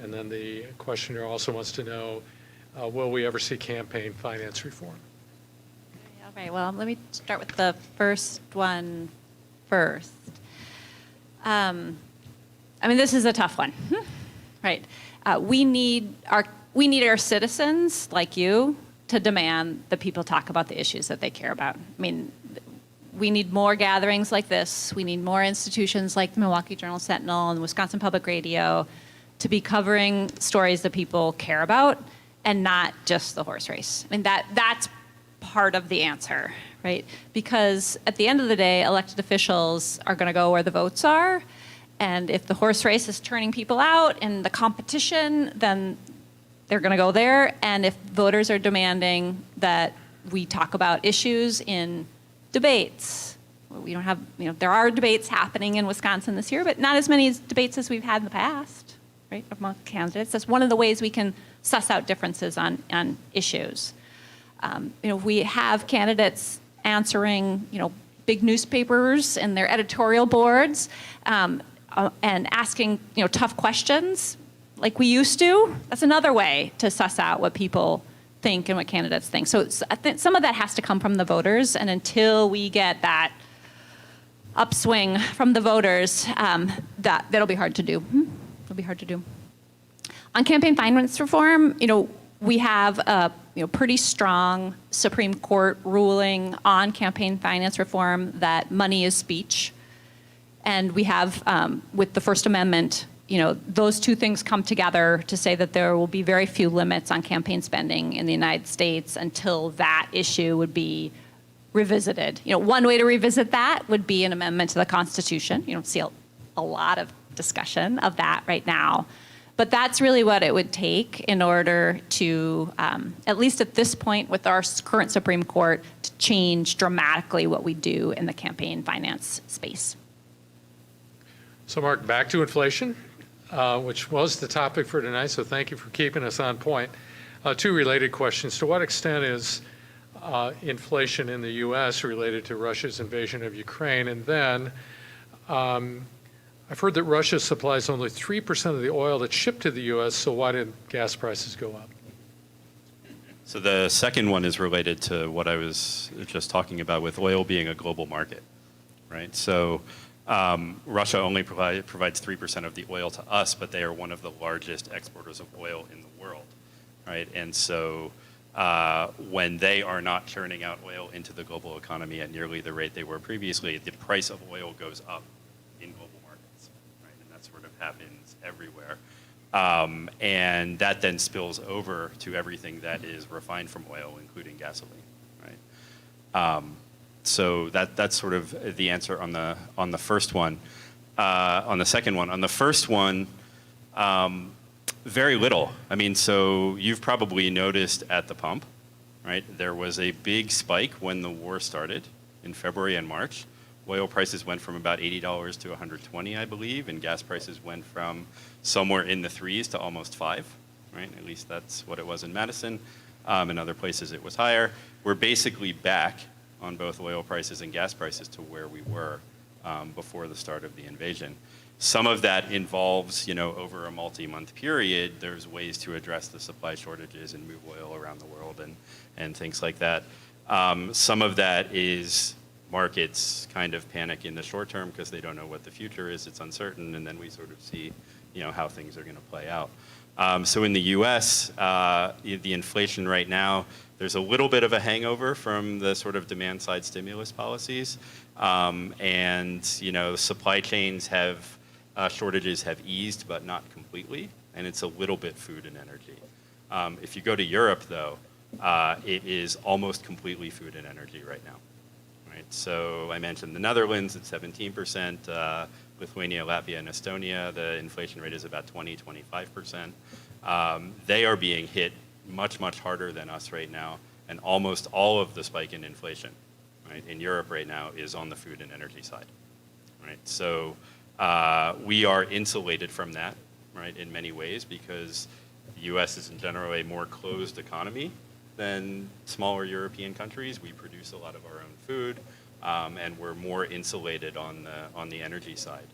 And then the questioner also wants to know, will we ever see campaign finance reform? All right, well, let me start with the first one first. I mean, this is a tough one, right? We need our citizens, like you, to demand that people talk about the issues that they care about. I mean, we need more gatherings like this. We need more institutions like the Milwaukee Journal-Sentinel and the Wisconsin Public Radio to be covering stories that people care about and not just the horse race. I mean, that's part of the answer, right? Because at the end of the day, elected officials are going to go where the votes are. And if the horse race is turning people out in the competition, then they're going to go there. And if voters are demanding that we talk about issues in debates, we don't have, there are debates happening in Wisconsin this year, but not as many debates as we've had in the past, right, among candidates. That's one of the ways we can suss out differences on issues. We have candidates answering, big newspapers and their editorial boards and asking, tough questions like we used to. That's another way to suss out what people think and what candidates think. So I think some of that has to come from the voters, and until we get that upswing from the voters, that'll be hard to do. It'll be hard to do. On campaign finance reform, we have a pretty strong Supreme Court ruling on campaign finance reform that money is speech, and we have with the First Amendment. Those two things come together to say that there will be very few limits on campaign spending in the United States until that issue would be revisited. One way to revisit that would be an amendment to the Constitution. You don't see a lot of discussion of that right now. But that's really what it would take in order to, at least at this point with our current Supreme Court, to change dramatically what we do in the campaign finance space. So Mark, back to inflation. Which was the topic for tonight, so thank you for keeping us on point. Two related questions. To what extent is inflation in the U.S. related to Russia's invasion of Ukraine? And then I've heard that Russia supplies only 3% of the oil that's shipped to the U.S., so why did gas prices go up? So the second one is related to what I was just talking about with oil being a global market, right? So Russia only provides 3% of the oil to us, but they are one of the largest exporters of oil in the world, right? And so when they are not churning out oil into the global economy at nearly the rate they were previously, the price of oil goes up in global markets, right? And that sort of happens everywhere. And that then spills over to everything that is refined from oil, including gasoline, right? So that's sort of the answer on the first one. On the second one, on the first one, very little. I mean, so you've probably noticed at the pump, right? There was a big spike when the war started in February and March. Oil prices went from about $80 to $120, I believe, and gas prices went from somewhere in the 3s to almost 5, right? At least that's what it was in Madison. In other places it was higher. We're basically back on both oil prices and gas prices to where we were before the start of the invasion. Some of that involves, over a multi-month period, there's ways to address the supply shortages and move oil around the world and things like that. Some of that is markets kind of panic in the short term because they don't know what the future is, it's uncertain, and then we sort of see, how things are going to play out. So in the U.S., the inflation right now, there's a little bit of a hangover from the sort of demand-side stimulus policies, and supply chains have shortages have eased, but not completely, and it's a little bit food and energy. If you go to Europe, though, it is almost completely food and energy right now. Right? So I mentioned the Netherlands at 17%, Lithuania, Latvia, and Estonia, the inflation rate is about 20–25%. They are being hit much, much harder than us right now, and almost all of the spike in inflation, right, in Europe right now is on the food and energy side. Right? So we are insulated from that, right, in many ways, because the U.S. is in general a more closed economy than smaller European countries. We produce a lot of our own food, and we're more insulated on the energy side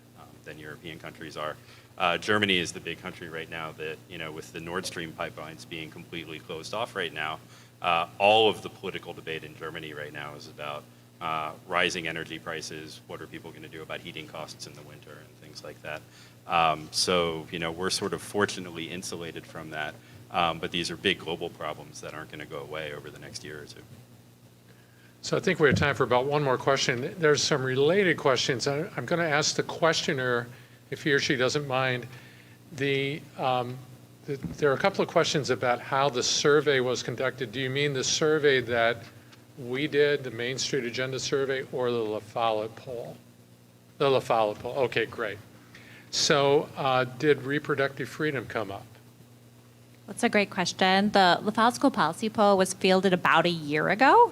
than European countries are. Germany is the big country right now that, with the Nord Stream pipelines being completely closed off right now, all of the political debate in Germany right now is about rising energy prices. What are people going to do about heating costs in the winter and things like that? So we're sort of fortunately insulated from that, but these are big global problems that aren't going to go away over the next year or two. So I think we have time for about one more question. There's some related questions. I'm going to ask the questioner, if he or she doesn't mind. There are a couple of questions about how the survey was conducted. Do you mean the survey that we did, the Main Street Agenda survey, or the Lafollette poll? The Lafollette poll. Okay, great. So did reproductive freedom come up? That's a great question. The Lafollette School Policy Poll was fielded about a year ago.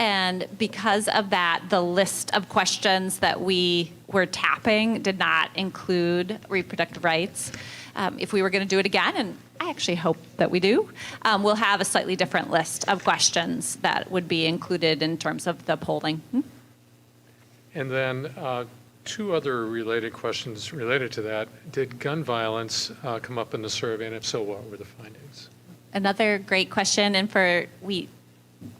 And because of that, the list of questions that we were tapping did not include reproductive rights. If we were going to do it again, and I actually hope that we do, we'll have a slightly different list of questions that would be included in terms of the polling. And then two other related questions related to that. Did gun violence come up in the survey, and if so, what were the findings? Another great question, and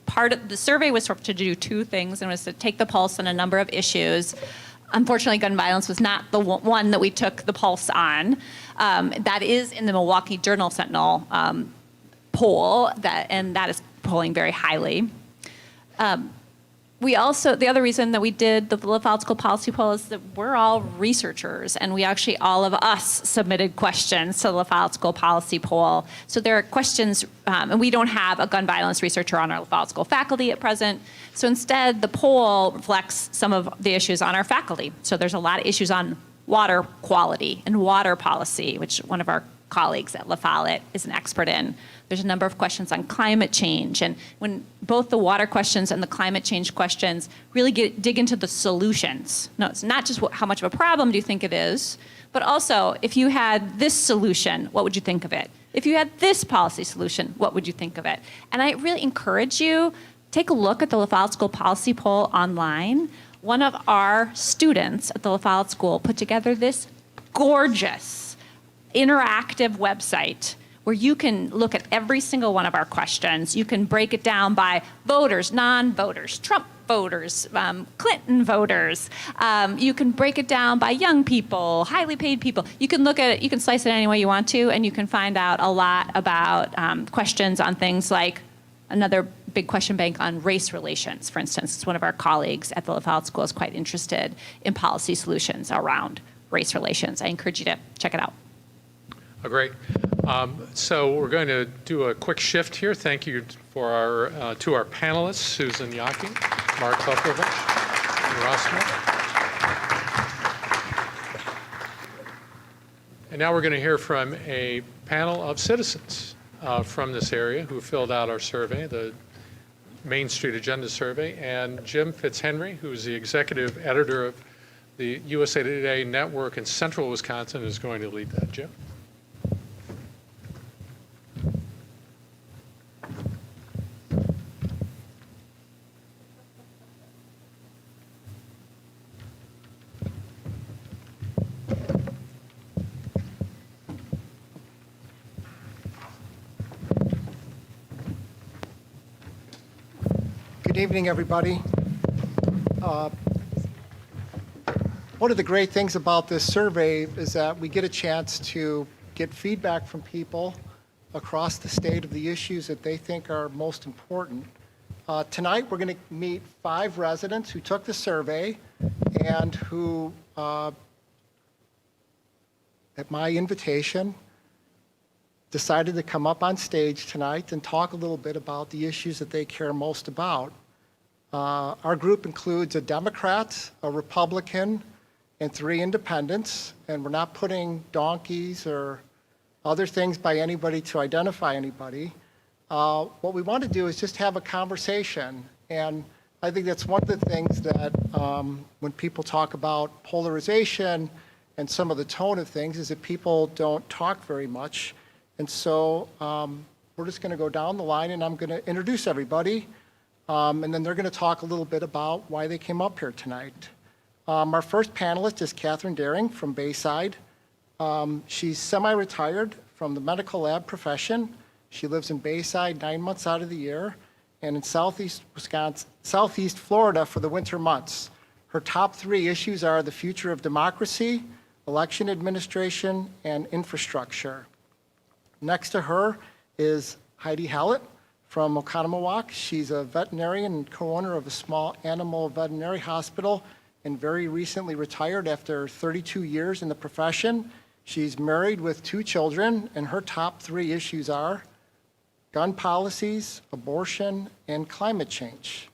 part of the survey was to do two things, and was to take the pulse on a number of issues. Unfortunately, gun violence was not the one that we took the pulse on. That is in the Milwaukee Journal Sentinel poll, and that is polling very highly. The other reason that we did the Lafollette School Policy Poll is that we're all researchers, and all of us submitted questions to the Lafollette School Policy Poll. So there are questions, and we don't have a gun violence researcher on our Lafollette School faculty at present. So instead, the poll reflects some of the issues on our faculty. So there's a lot of issues on water quality and water policy, which one of our colleagues at Lafollette is an expert in. There's a number of questions on climate change. And when both the water questions and the climate change questions really dig into the solutions. No, it's not just how much of a problem do you think it is, but also if you had this solution, what would you think of it? If you had this policy solution, what would you think of it? And I really encourage you, take a look at the Lafollette School Policy Poll online. One of our students at the Lafollette School put together this gorgeous interactive website where you can look at every single one of our questions. You can break it down by voters, non-voters, Trump voters, Clinton voters. You can break it down by young people, highly paid people. You can look at it, you can slice it any way you want to, and you can find out a lot about questions on things like another big question bank on race relations, for instance. One of our colleagues at the Lafollette School is quite interested in policy solutions around race relations. I encourage you to check it out. Oh, great. So we're going to do a quick shift here. Thank you to our panelists, Susan Yaki, Mark Kapolovich, and Ross Smith. And now we're going to hear from a panel of citizens from this area who filled out our survey, the Main Street Agenda survey. And Jim Fitzhenry, who's the executive editor of the USA Today Network in Central Wisconsin, is going to lead that. Jim? Good evening, everybody. One of the great things about this survey is that we get a chance to get feedback from people across the state of the issues that they think are most important. Tonight, we're going to meet 5 residents who took the survey and who, at my invitation, decided to come up on stage tonight and talk a little bit about the issues that they care most about. Our group includes a Democrat, a Republican, and 3 independents, and we're not putting donkeys or other things by anybody to identify anybody. What we want to do is just have a conversation, and I think that's one of the things that when people talk about polarization and some of the tone of things is that people don't talk very much. And so we're just going to go down the line, and I'm going to introduce everybody, and then they're going to talk a little bit about why they came up here tonight. Our first panelist is Catherine Daring from Bayside. She's semi-retired from the medical lab profession. She lives in Bayside 9 months out of the year and in southeast Florida for the winter months. Her top 3 issues are the future of democracy, election administration, and infrastructure. Next to her is Heidi Hallett from Oconomowoc. She's a veterinarian and co-owner of a small animal veterinary hospital and very recently retired after 32 years in the profession. She's married with 2 children, and her top 3 issues are gun policies, abortion, and climate change.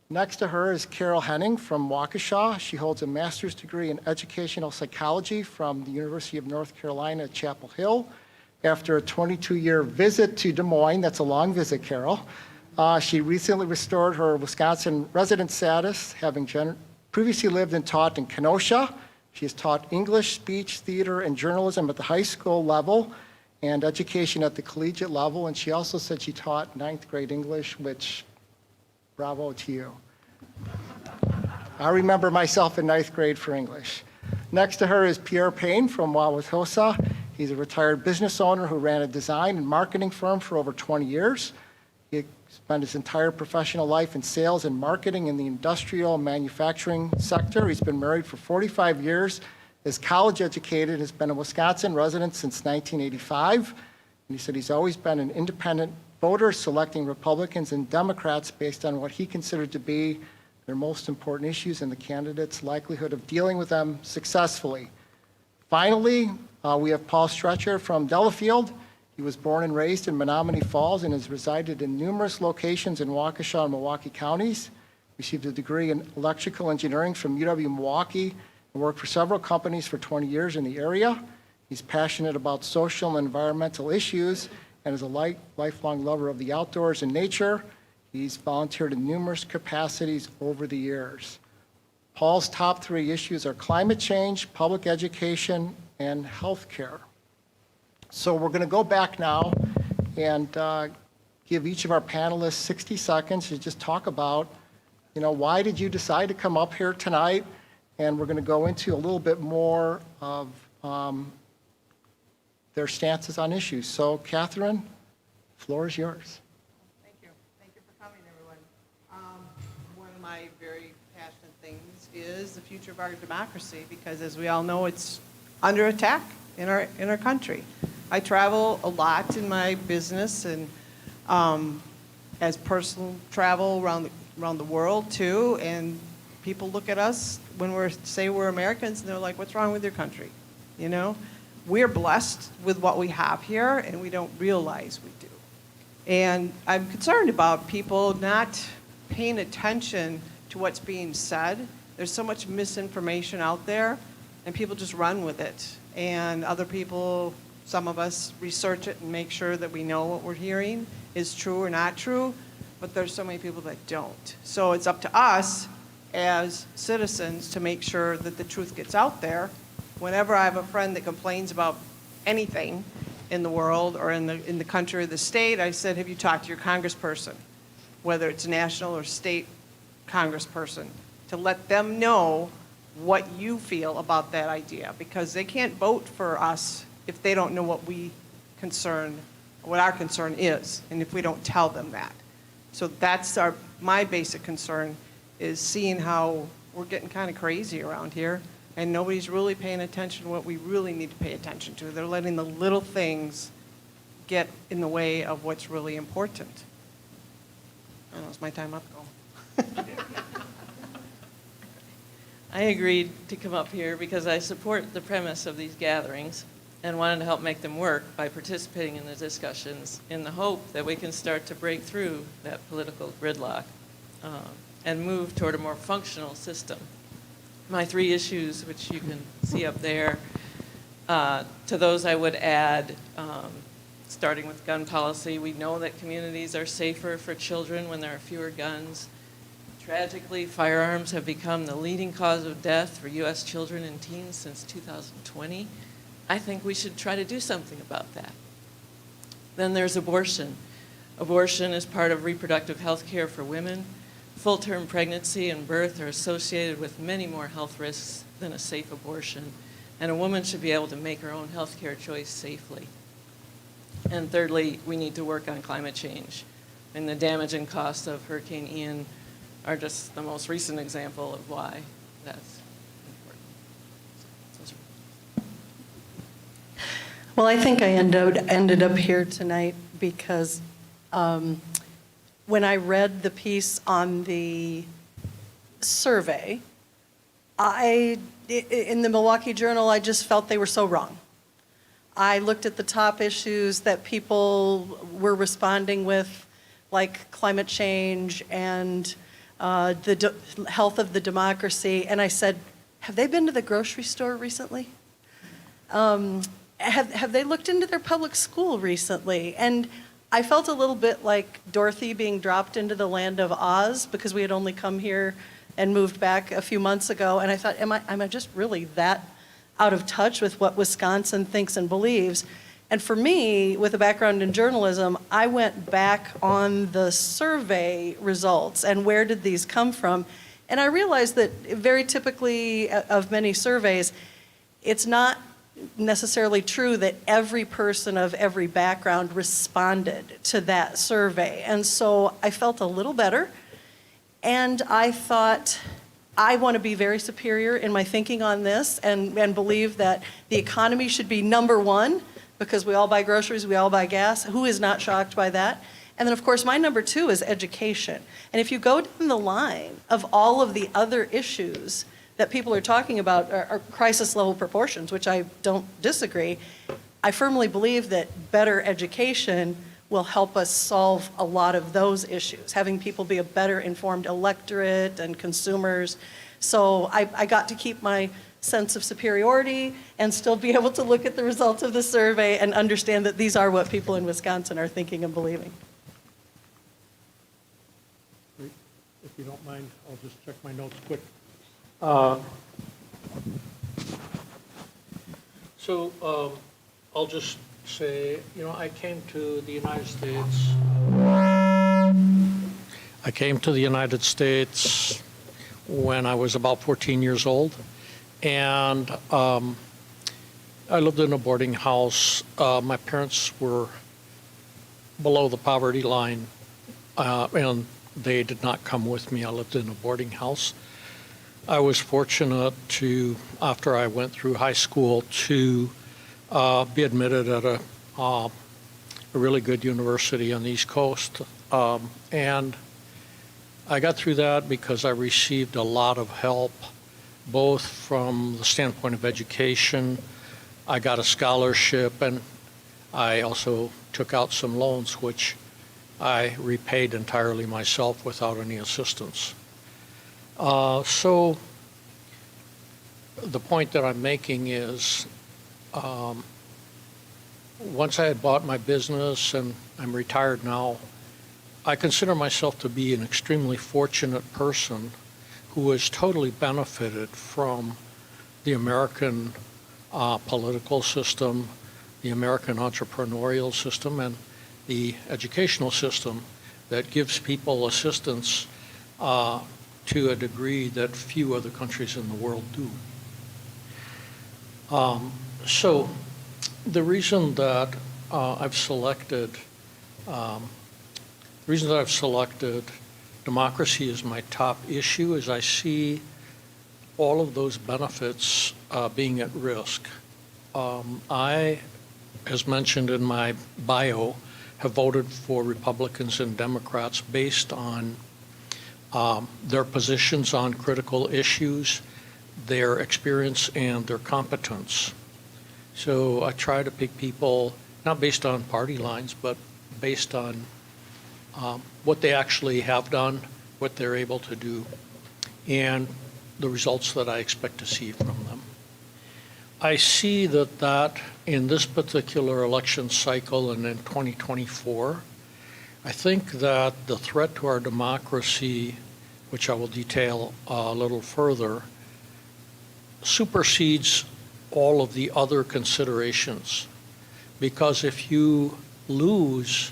Next to her is Carol Henning from Waukesha. She holds a master's degree in educational psychology from the University of North Carolina at Chapel Hill. After a 22-year visit to Des Moines, that's a long visit, Carol, she recently restored her Wisconsin resident status, having previously lived and taught in Kenosha. She has taught English, speech, theater, and journalism at the high school level and education at the collegiate level. And she also said she taught 9th grade English, which, bravo to you. I remember myself in 9th grade for English. Next to her is Pierre Payne from Wauwatosa. He's a retired business owner who ran a design and marketing firm for over 20 years. He spent his entire professional life in sales and marketing in the industrial and manufacturing sector. He's been married for 45 years, is college educated, has been a Wisconsin resident since 1985. And he said he's always been an independent voter, selecting Republicans and Democrats based on what he considered to be their most important issues and the candidate's likelihood of dealing with them successfully. Finally, we have Paul Stretcher from Delafield. He was born and raised in Menominee Falls and has resided in numerous locations in Waukesha and Milwaukee counties. Received a degree in electrical engineering from UW-Milwaukee and worked for several companies for 20 years in the area. He's passionate about social and environmental issues and is a lifelong lover of the outdoors and nature. He's volunteered in numerous capacities over the years. Paul's top 3 issues are climate change, public education, and health care. So we're going to go back now and give each of our panelists 60 seconds to just talk about, why did you decide to come up here tonight? And we're going to go into a little bit more of their stances on issues. So, Catherine, the floor is yours. Thank you. Thank you for coming, everyone. One of my very passionate things is the future of our democracy, because as we all know, it's under attack in our country. I travel a lot in my business and as personal travel around the world too, and people look at us when we say we're Americans and they're like, what's wrong with your country? We're blessed with what we have here and we don't realize we do. And I'm concerned about people not paying attention to what's being said. There's so much misinformation out there and people just run with it. And other people, some of us, research it and make sure that we know what we're hearing is true or not true, but there's so many people that don't. So it's up to us as citizens to make sure that the truth gets out there. Whenever I have a friend that complains about anything in the world or in the country or the state, I said, have you talked to your congressperson, whether it's national or state congressperson, to let them know what you feel about that idea, because they can't vote for us if they don't know what our concern is, and if we don't tell them that. So that's my basic concern, is seeing how we're getting kind of crazy around here. And nobody's really paying attention to what we really need to pay attention to. They're letting the little things get in the way of what's really important. I don't know, is my time up? Go. I agreed to come up here because I support the premise of these gatherings and wanted to help make them work by participating in the discussions in the hope that we can start to break through that political gridlock and move toward a more functional system. My 3 issues, which you can see up there, to those I would add, starting with gun policy. We know that communities are safer for children when there are fewer guns. Tragically, firearms have become the leading cause of death for U.S. children and teens since 2020. I think we should try to do something about that. Then there's abortion. Abortion is part of reproductive health care for women. Full-term pregnancy and birth are associated with many more health risks than a safe abortion, and a woman should be able to make her own health care choice safely. And thirdly, we need to work on climate change. And the damage and cost of Hurricane Ian are just the most recent example of why that's important. Well, I think I ended up here tonight because when I read the piece on the survey, in the Milwaukee Journal, I just felt they were so wrong. I looked at the top issues that people were responding with, like climate change and the health of the democracy, and I said, have they been to the grocery store recently? Have they looked into their public school recently? And I felt a little bit like Dorothy being dropped into the land of Oz because we had only come here and moved back a few months ago, and I thought, am I just really that out of touch with what Wisconsin thinks and believes? And for me, with a background in journalism, I went back on the survey results and where did these come from? And I realized that very typically of many surveys, it's not necessarily true that every person of every background responded to that survey. And so I felt a little better. And I thought, I want to be very superior in my thinking on this and believe that the economy should be number one because we all buy groceries, we all buy gas. Who is not shocked by that? And then, of course, my number 2 is education. And if you go down the line of all of the other issues that people are talking about are crisis level proportions, which I don't disagree, I firmly believe that better education will help us solve a lot of those issues, having people be a better informed electorate and consumers. So I got to keep my sense of superiority and still be able to look at the results of the survey and understand that these are what people in Wisconsin are thinking and believing. If you don't mind, I'll just check my notes quick. I'll just say, I came to the United States. I came to the United States when I was about 14 years old, and I lived in a boarding house. My parents were below the poverty line, and they did not come with me. I lived in a boarding house. I was fortunate to, after I went through high school, to be admitted at a really good university on the East Coast. And I got through that because I received a lot of help, both from the standpoint of education. I got a scholarship, and I also took out some loans, which I repaid entirely myself without any assistance. So the point that I'm making is, once I had bought my business and I'm retired now, I consider myself to be an extremely fortunate person who has totally benefited from the American political system, the American entrepreneurial system, and the educational system that gives people assistance to a degree that few other countries in the world do. So the reason that I've selected democracy as my top issue is I see all of those benefits being at risk, I, as mentioned in my bio, have voted for Republicans and Democrats based on their positions on critical issues, their experience, and their competence. So I try to pick people, not based on party lines, but based on what they actually have done, what they're able to do, and the results that I expect to see from them. I see that in this particular election cycle and in 2024, I think that the threat to our democracy, which I will detail a little further, supersedes all of the other considerations. Because if you lose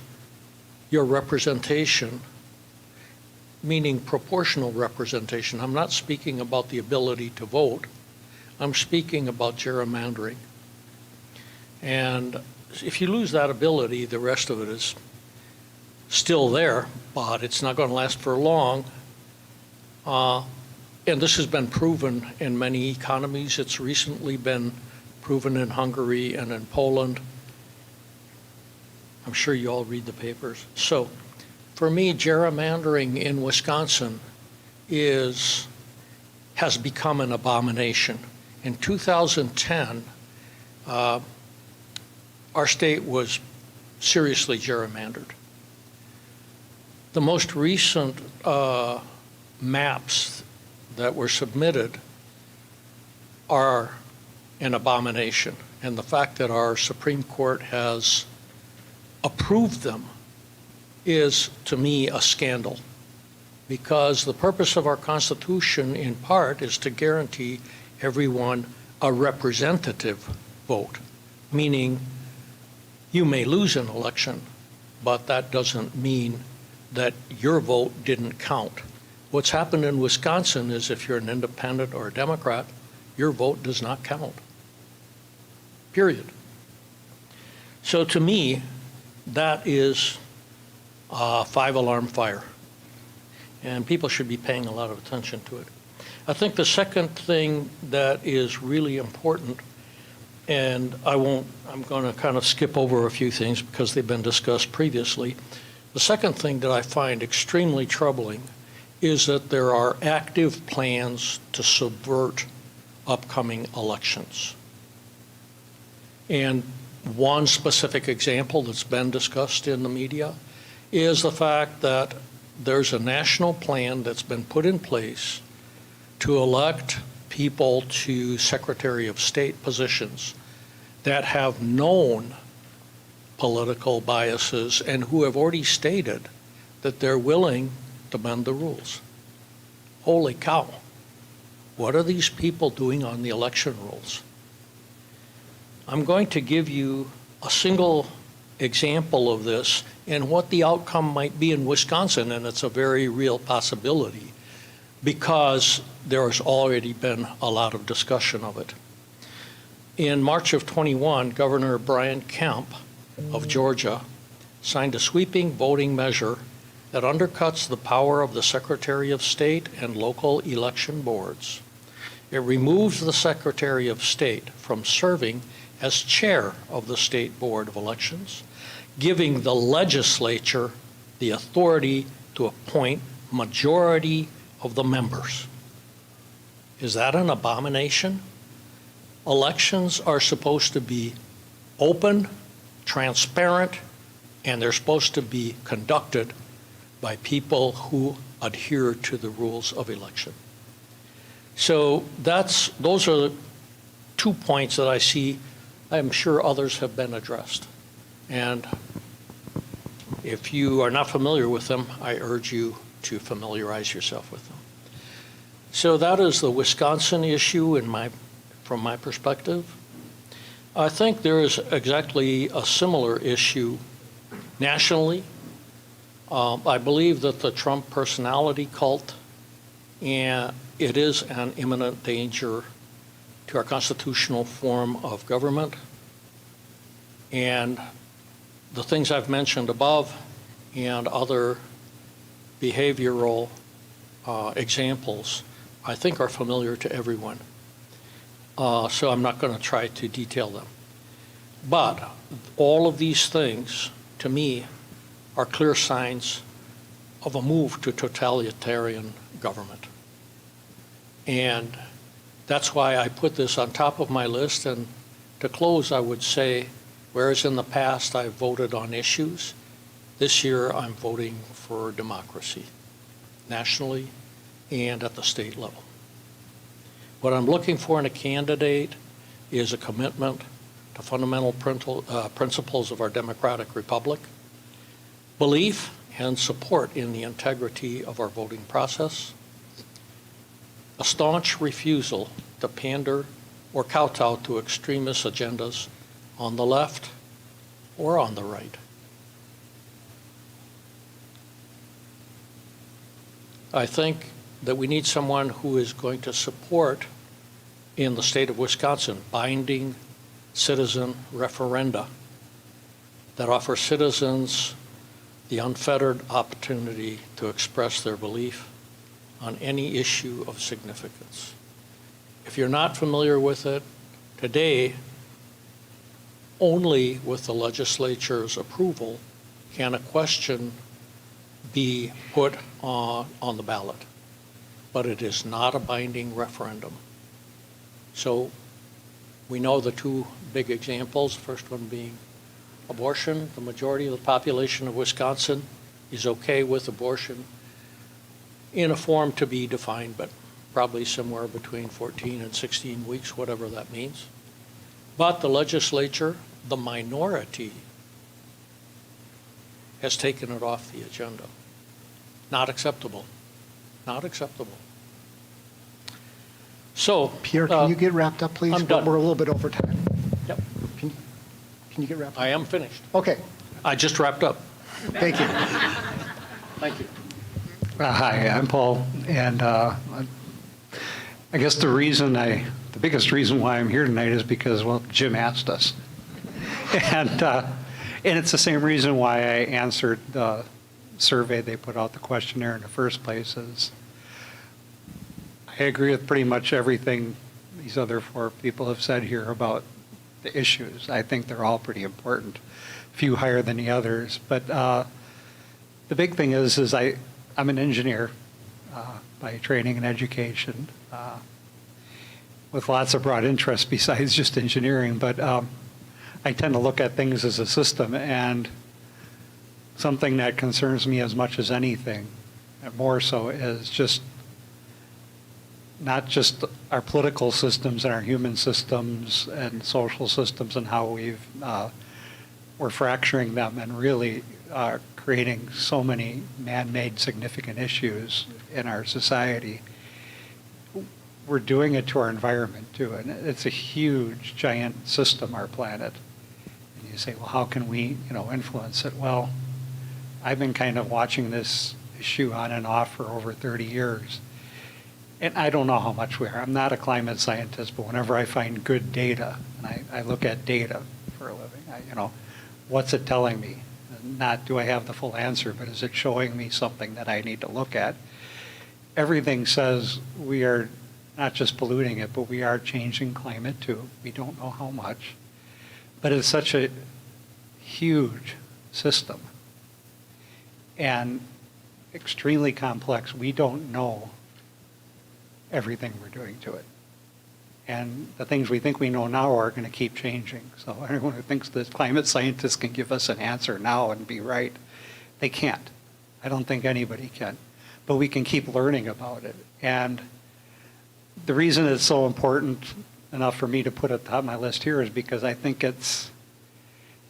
your representation, meaning proportional representation, I'm not speaking about the ability to vote, I'm speaking about gerrymandering. And if you lose that ability, the rest of it is still there, but it's not going to last for long. And this has been proven in many economies. It's recently been proven in Hungary and in Poland. I'm sure you all read the papers. So for me, gerrymandering in Wisconsin has become an abomination. In 2010, our state was seriously gerrymandered. The most recent maps that were submitted are an abomination. And the fact that our Supreme Court has approved them is, to me, a scandal. Because the purpose of our Constitution, in part, is to guarantee everyone a representative vote, meaning you may lose an election, but that doesn't mean that your vote didn't count. What's happened in Wisconsin is if you're an independent or a Democrat, your vote does not count, period. So to me, that is a 5-alarm fire, and people should be paying a lot of attention to it. I think the second thing that is really important, and I'm going to kind of skip over a few things because they've been discussed previously. The second thing that I find extremely troubling is that there are active plans to subvert upcoming elections. And one specific example that's been discussed in the media is the fact that there's a national plan that's been put in place to elect people to Secretary of State positions that have known political biases and who have already stated that they're willing to bend the rules. Holy cow. What are these people doing on the election rules? I'm going to give you a single example of this and what the outcome might be in Wisconsin, and it's a very real possibility because there has already been a lot of discussion of it. In March of 21, Governor Brian Kemp of Georgia signed a sweeping voting measure that undercuts the power of the Secretary of State and local election boards. It removes the Secretary of State from serving as chair of the State Board of Elections, giving the legislature the authority to appoint majority of the members. Is that an abomination? Elections are supposed to be open, transparent, and they're supposed to be conducted by people who adhere to the rules of election. So those are 2 points that I see. I'm sure others have been addressed. And if you are not familiar with them, I urge you to familiarize yourself with them. So that is the Wisconsin issue from my perspective. I think there is exactly a similar issue nationally. I believe that the Trump personality cult, and it is an imminent danger to our constitutional form of government. And the things I've mentioned above and other behavioral examples I think are familiar to everyone. So I'm not going to try to detail them. But all of these things, to me, are clear signs of a move to totalitarian government. And that's why I put this on top of my list. And to close, I would say, whereas in the past I voted on issues, this year I'm voting for democracy, nationally and at the state level. What I'm looking for in a candidate is a commitment to fundamental principles of our democratic republic, belief and support in the integrity of our voting process, a staunch refusal to pander or kowtow to extremist agendas on the left or on the right. I think that we need someone who is going to support, in the state of Wisconsin, binding citizen referenda that offer citizens the unfettered opportunity to express their belief on any issue of significance. If you're not familiar with it, today, only with the legislature's approval can a question be put on the ballot. But it is not a binding referendum. So we know the two big examples, the first one being abortion. The majority of the population of Wisconsin is okay with abortion in a form to be defined, but probably somewhere between 14 and 16 weeks, whatever that means. But the legislature, the minority, has taken it off the agenda. Not acceptable. Not acceptable. So, Pierre, can you get wrapped up, please? I'm done. We're a little bit over time. Yep, Can you get wrapped up? I am finished. Okay, I just wrapped up. thank you. Thank you. Hi, I'm Paul, and I guess the biggest reason why I'm here tonight is because, well, Jim asked us. And it's the same reason why I answered the survey they put out, the questionnaire in the first place, is I agree with pretty much everything these other four people have said here about the issues. I think they're all pretty important, a few higher than the others. But the big thing is I'm an engineer by training and education with lots of broad interests besides just engineering. But I tend to look at things as a system, and something that concerns me as much as anything, and more so, is just not just our political systems and our human systems and social systems and how we're fracturing them and really creating so many man-made significant issues in our society. We're doing it to our environment too, and it's a huge, giant system, our planet. And you say, well, how can we, influence it? Well, I've been kind of watching this issue on and off for over 30 years. And I don't know how much we are. I'm not a climate scientist, but whenever I find good data, and I look at data for a living, what's it telling me? Not do I have the full answer, but is it showing me something that I need to look at? Everything says we are not just polluting it, but we are changing climate too. We don't know how much. But it's such a huge system and extremely complex. We don't know everything we're doing to it. And the things we think we know now are going to keep changing. So anyone who thinks that climate scientists can give us an answer now and be right, they can't. I don't think anybody can. But we can keep learning about it. And the reason it's so important enough for me to put it at the top of my list here is because I think it's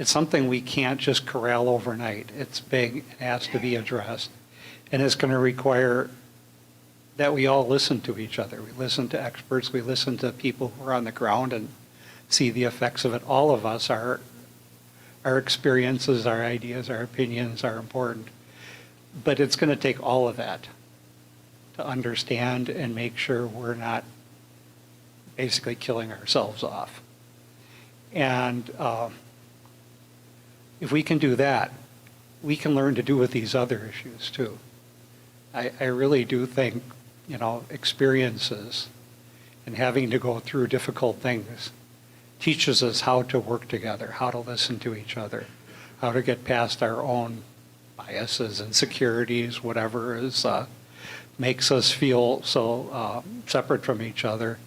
something we can't just corral overnight. It's big, it has to be addressed. And it's going to require that we all listen to each other. We listen to experts, we listen to people who are on the ground and see the effects of it. All of us, our experiences, our ideas, our opinions are important. But it's going to take all of that to understand and make sure we're not basically killing ourselves off. And if we can do that, we can learn to do with these other issues too. I really do think, experiences and having to go through difficult things teaches us how to work together, how to listen to each other, how to get past our own biases, insecurities, whatever is makes us feel so separate from each other.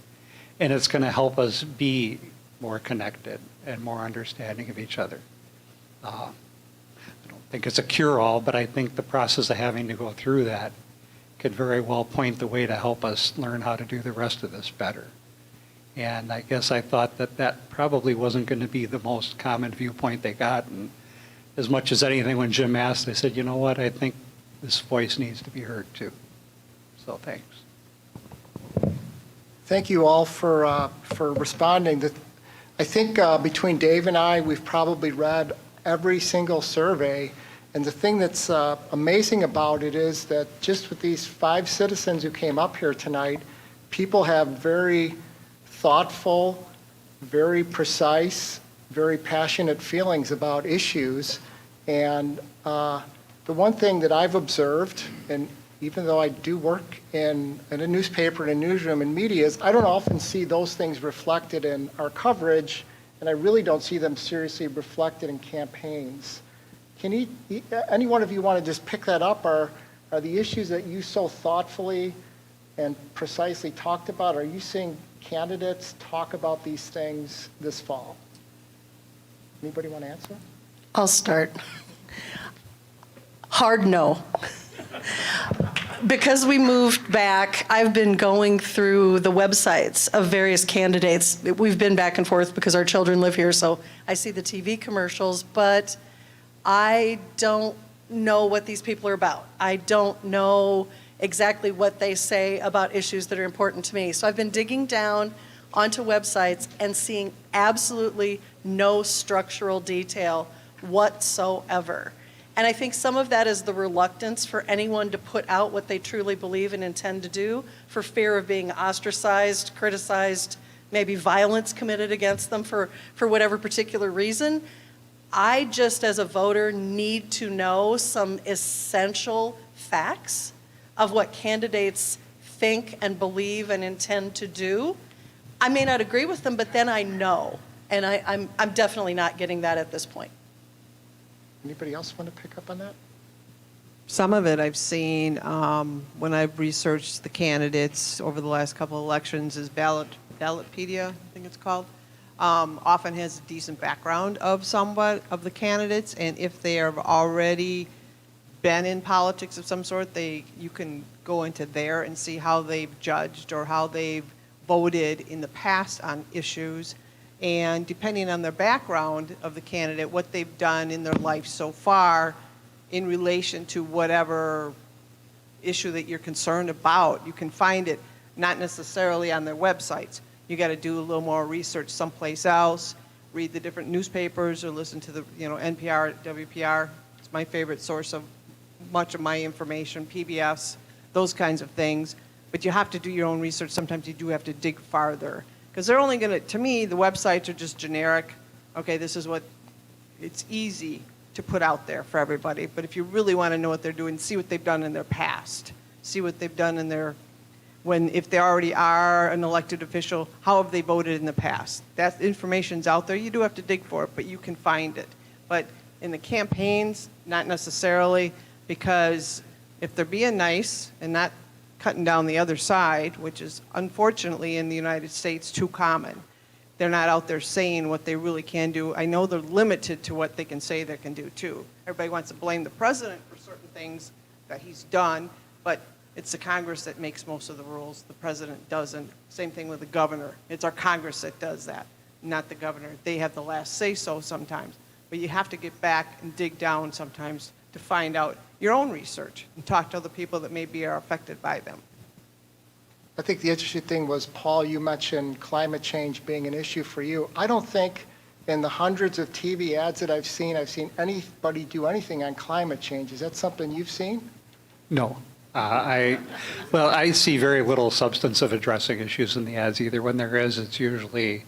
And it's going to help us be more connected and more understanding of each other. I don't think it's a cure-all, but I think the process of having to go through that could very well point the way to help us learn how to do the rest of this better. And I guess I thought that that probably wasn't going to be the most common viewpoint they got. And as much as anything, when Jim asked, I said, you know what, I think this voice needs to be heard too. So thanks. Thank you all for responding. I think between Dave and I, we've probably read every single survey. And the thing that's amazing about it is that just with these 5 citizens who came up here tonight, people have very thoughtful, very precise, very passionate feelings about issues. And the one thing that I've observed, and even though I do work in a newspaper, in a newsroom, and media, is I don't often see those things reflected in our coverage, and I really don't see them seriously reflected in campaigns. Can any one of you want to just pick that up? Are the issues that you so thoughtfully and precisely talked about, are you seeing candidates talk about these things this fall? Anybody want to answer? I'll start. Hard no. Because we moved back, I've been going through the websites of various candidates. We've been back and forth because our children live here, so I see the TV commercials, but I don't know what these people are about. I don't know exactly what they say about issues that are important to me. So I've been digging down onto websites and seeing absolutely no structural detail whatsoever. And I think some of that is the reluctance for anyone to put out what they truly believe and intend to do for fear of being ostracized, criticized, maybe violence committed against them for whatever particular reason. I just, as a voter, need to know some essential facts of what candidates think and believe and intend to do. I may not agree with them, but then I know. And I'm definitely not getting that at this point. Anybody else want to pick up on that? Some of it I've seen when I've researched the candidates over the last couple of elections is Ballotpedia, I think it's called. Often has a decent background of somewhat of the candidates, and if they have already been in politics of some sort, you can go into there and see how they've judged or how they've voted in the past on issues. And depending on their background of the candidate, what they've done in their life so far in relation to whatever issue that you're concerned about, you can find it not necessarily on their websites. You got to do a little more research someplace else, read the different newspapers or listen to the NPR, WPR. It's my favorite source of much of my information, PBS, those kinds of things. But you have to do your own research. Sometimes you do have to dig farther. Because they're only going to me, the websites are just generic. Okay, this is what, it's easy to put out there for everybody. But if you really want to know what they're doing, see what they've done in their past. See what they've done in their, if they already are an elected official, how have they voted in the past? That information's out there. You do have to dig for it, but you can find it. But in the campaigns, not necessarily, because if they're being nice and not cutting down the other side, which is unfortunately in the United States too common. They're not out there saying what they really can do. I know they're limited to what they can say they can do too. Everybody wants to blame the president for certain things that he's done, but it's the Congress that makes most of the rules. The president doesn't. Same thing with the governor. It's our Congress that does that, not the governor. They have the last say-so sometimes. But you have to get back and dig down sometimes to find out your own research and talk to other people that maybe are affected by them. I think the interesting thing was, Paul, you mentioned climate change being an issue for you. I don't think in the hundreds of TV ads that I've seen anybody do anything on climate change. Is that something you've seen? No. I see very little substance of addressing issues in the ads either. When there is, it's usually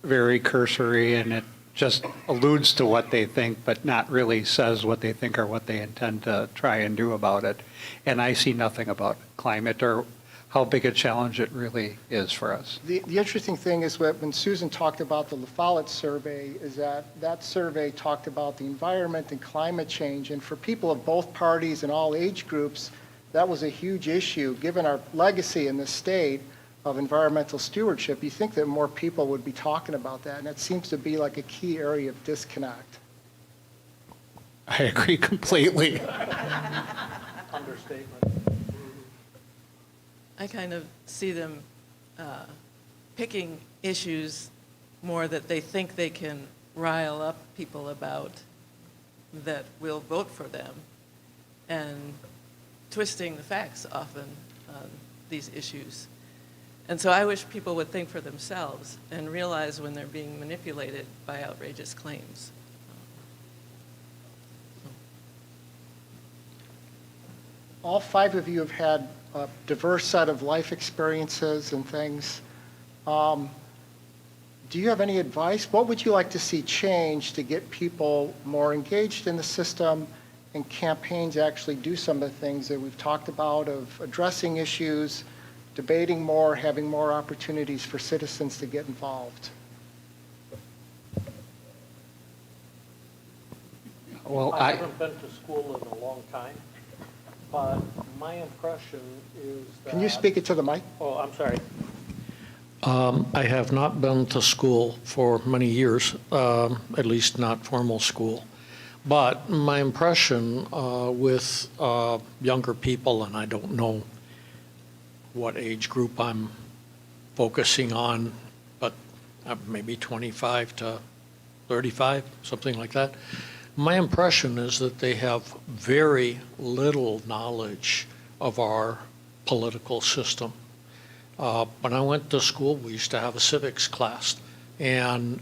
very cursory and it just alludes to what they think, but not really says what they think or what they intend to try and do about it. And I see nothing about climate or how big a challenge it really is for us. The interesting thing is when Susan talked about the Lafollette survey is that survey talked about the environment and climate change. And for people of both parties and all age groups, that was a huge issue. Given our legacy in the state of environmental stewardship, you think that more people would be talking about that. And it seems to be like a key area of disconnect. I agree completely. Understatement. I kind of see them picking issues more that they think they can rile up people about that will vote for them, and twisting the facts often on these issues. And so I wish people would think for themselves and realize when they're being manipulated by outrageous claims. All 5 of you have had a diverse set of life experiences and things. Do you have any advice? What would you like to see change to get people more engaged in the system and campaigns actually do some of the things that we've talked about of addressing issues, debating more, having more opportunities for citizens to get involved? Well, I haven't been to school in a long time, but my impression is that... Can you speak it to the mic? Oh, I'm sorry. I have not been to school for many years, at least not formal school. But my impression with younger people, and I don't know what age group I'm focusing on, but maybe 25 to 35, something like that. My impression is that they have very little knowledge of our political system. When I went to school, we used to have a civics class, and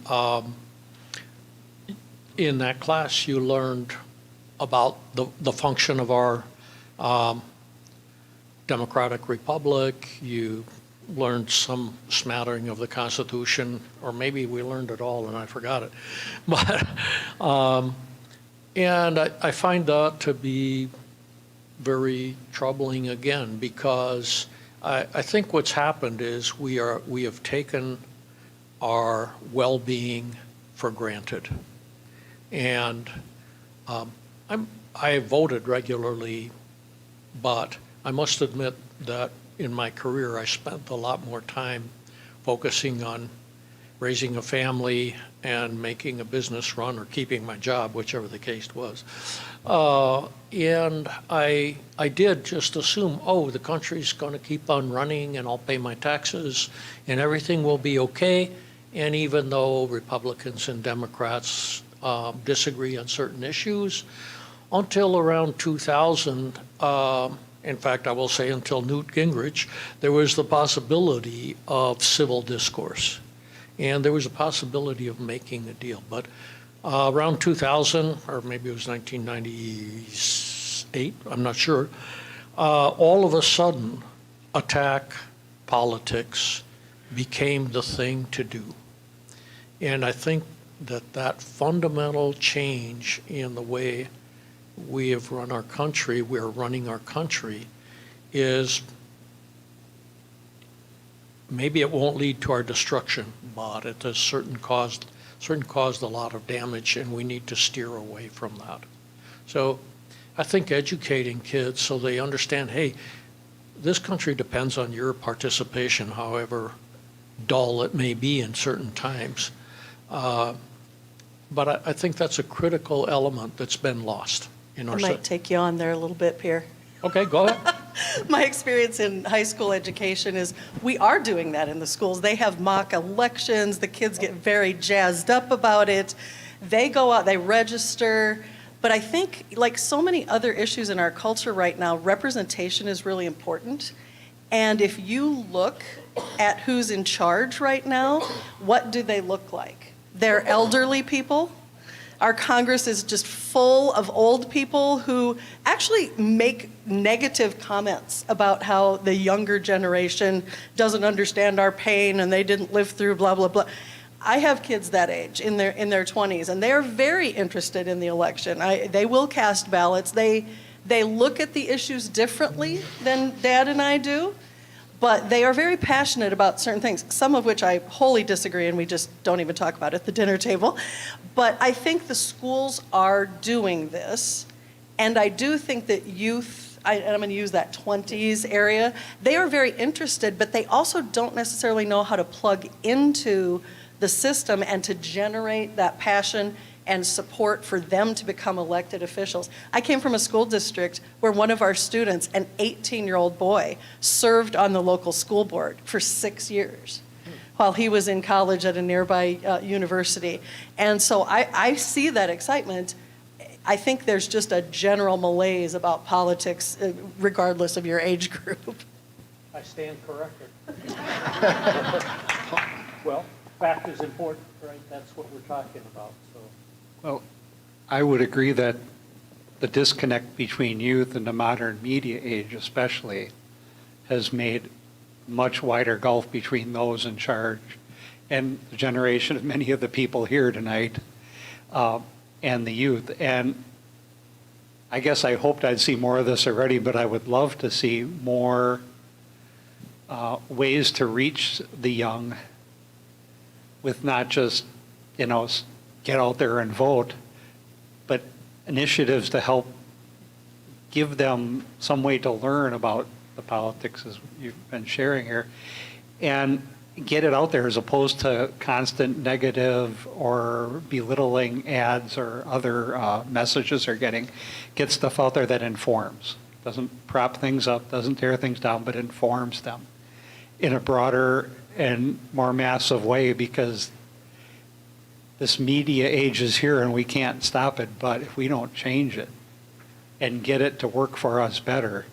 in that class you learned about the function of our democratic republic. You learned some smattering of the Constitution, or maybe we learned it all and I forgot it. But and I find that to be very troubling again, because I think what's happened is we have taken our well-being for granted. And I voted regularly, but I must admit that in my career I spent a lot more time focusing on raising a family and making a business run, or keeping my job, whichever the case was. And I did just assume, oh, the country's going to keep on running and I'll pay my taxes and everything will be okay. And even though Republicans and Democrats disagree on certain issues, until around 2000, in fact, I will say until Newt Gingrich, there was the possibility of civil discourse. And there was a possibility of making a deal. But around 2000, or maybe it was 1998, I'm not sure, all of a sudden, attack politics became the thing to do. And I think that fundamental change in the way we have run our country, we're running our country, is maybe it won't lead to our destruction, but it has certainly caused a lot of damage, and we need to steer away from that. So I think educating kids so they understand, hey, this country depends on your participation, however dull it may be in certain times. But I think that's a critical element that's been lost in our I might take you on there a little bit, Pierre. Okay, go ahead. My experience in high school education is we are doing that in the schools. They have mock elections. The kids get very jazzed up about it. They go out, they register. But I think, like so many other issues in our culture right now, representation is really important. And if you look at who's in charge right now, what do they look like? They're elderly people. Our Congress is just full of old people who actually make negative comments about how the younger generation doesn't understand our pain and they didn't live through blah, blah, blah. I have kids that age in their 20s, and they are very interested in the election. They will cast ballots. They look at the issues differently than Dad and I do, But they are very passionate about certain things, some of which I wholly disagree, and we just don't even talk about at the dinner table. But I think the schools are doing this, and I do think that youth, and I'm going to use that 20s area, they are very interested, but they also don't necessarily know how to plug into the system and to generate that passion and support for them to become elected officials. I came from a school district where one of our students, an 18-year-old boy, served on the local school board for 6 years while he was in college at a nearby university. And so I see that excitement. I think there's just a general malaise about politics, regardless of your age group. I stand corrected. Well, fact is important, right? That's what we're talking about, so. Well, I would agree that the disconnect between youth and the modern media age especially has made much wider gulf between those in charge and the generation of many of the people here tonight and the youth. And I guess I hoped I'd see more of this already, but I would love to see more ways to reach the young with not just, you know, get out there and vote, but initiatives to help give them some way to learn about the politics as you've been sharing here, and get it out there as opposed to constant negative or belittling ads or other messages they're getting. Get stuff out there that informs, doesn't prop things up, doesn't tear things down, but informs them in a broader and more massive way, because this media age is here and we can't stop it, but if we don't change it and get it to work for us better,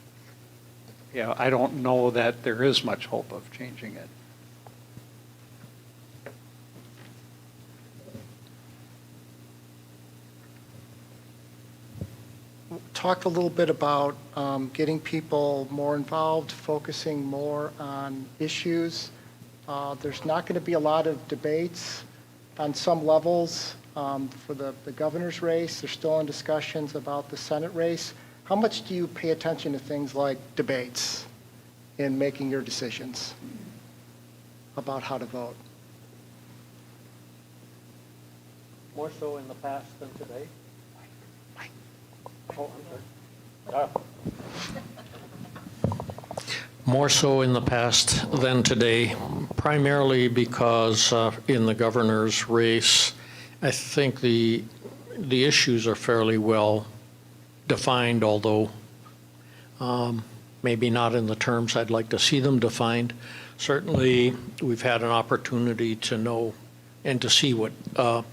you know, I don't know that there is much hope of changing it. Talk a little bit about getting people more involved, focusing more on issues. There's not going to be a lot of debates on some levels for the governor's race. They're still in discussions about the Senate race. How much do you pay attention to things like debates in making your decisions about how to vote? More so in the past than today? Oh, I'm sorry. More so in the past than today, primarily because in the governor's race, I think the issues are fairly well defined, although maybe not in the terms I'd like to see them defined. Certainly, we've had an opportunity to know and to see what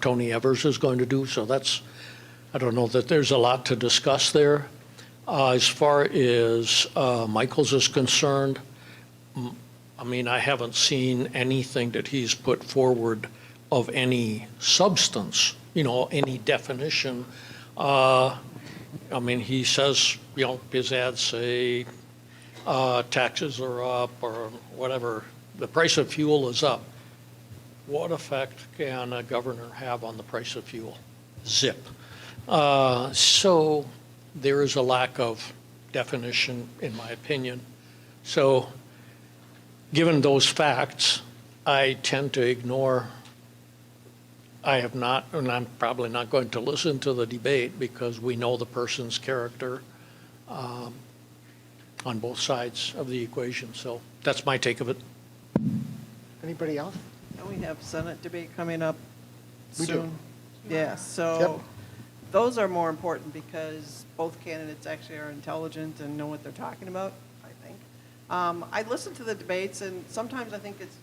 Tony Evers is going to do, so that's, I don't know that there's a lot to discuss there. As far as Michael's is concerned, I mean, I haven't seen anything that he's put forward of any substance, you know, any definition. I mean, he says, you know, his ads say taxes are up or whatever. The price of fuel is up. What effect can a governor have on the price of fuel? Zip. So there is a lack of definition, in my opinion. So given those facts, I tend to ignore. I have not, and I'm probably not going to listen to the debate because we know the person's character on both sides of the equation. So that's my take of it. Anybody else? And we have Senate debate coming up We do. soon. Yeah, so Yep. those are more important because both candidates actually are intelligent and know what they're talking about, I think. I listen to the debates, and sometimes I think it's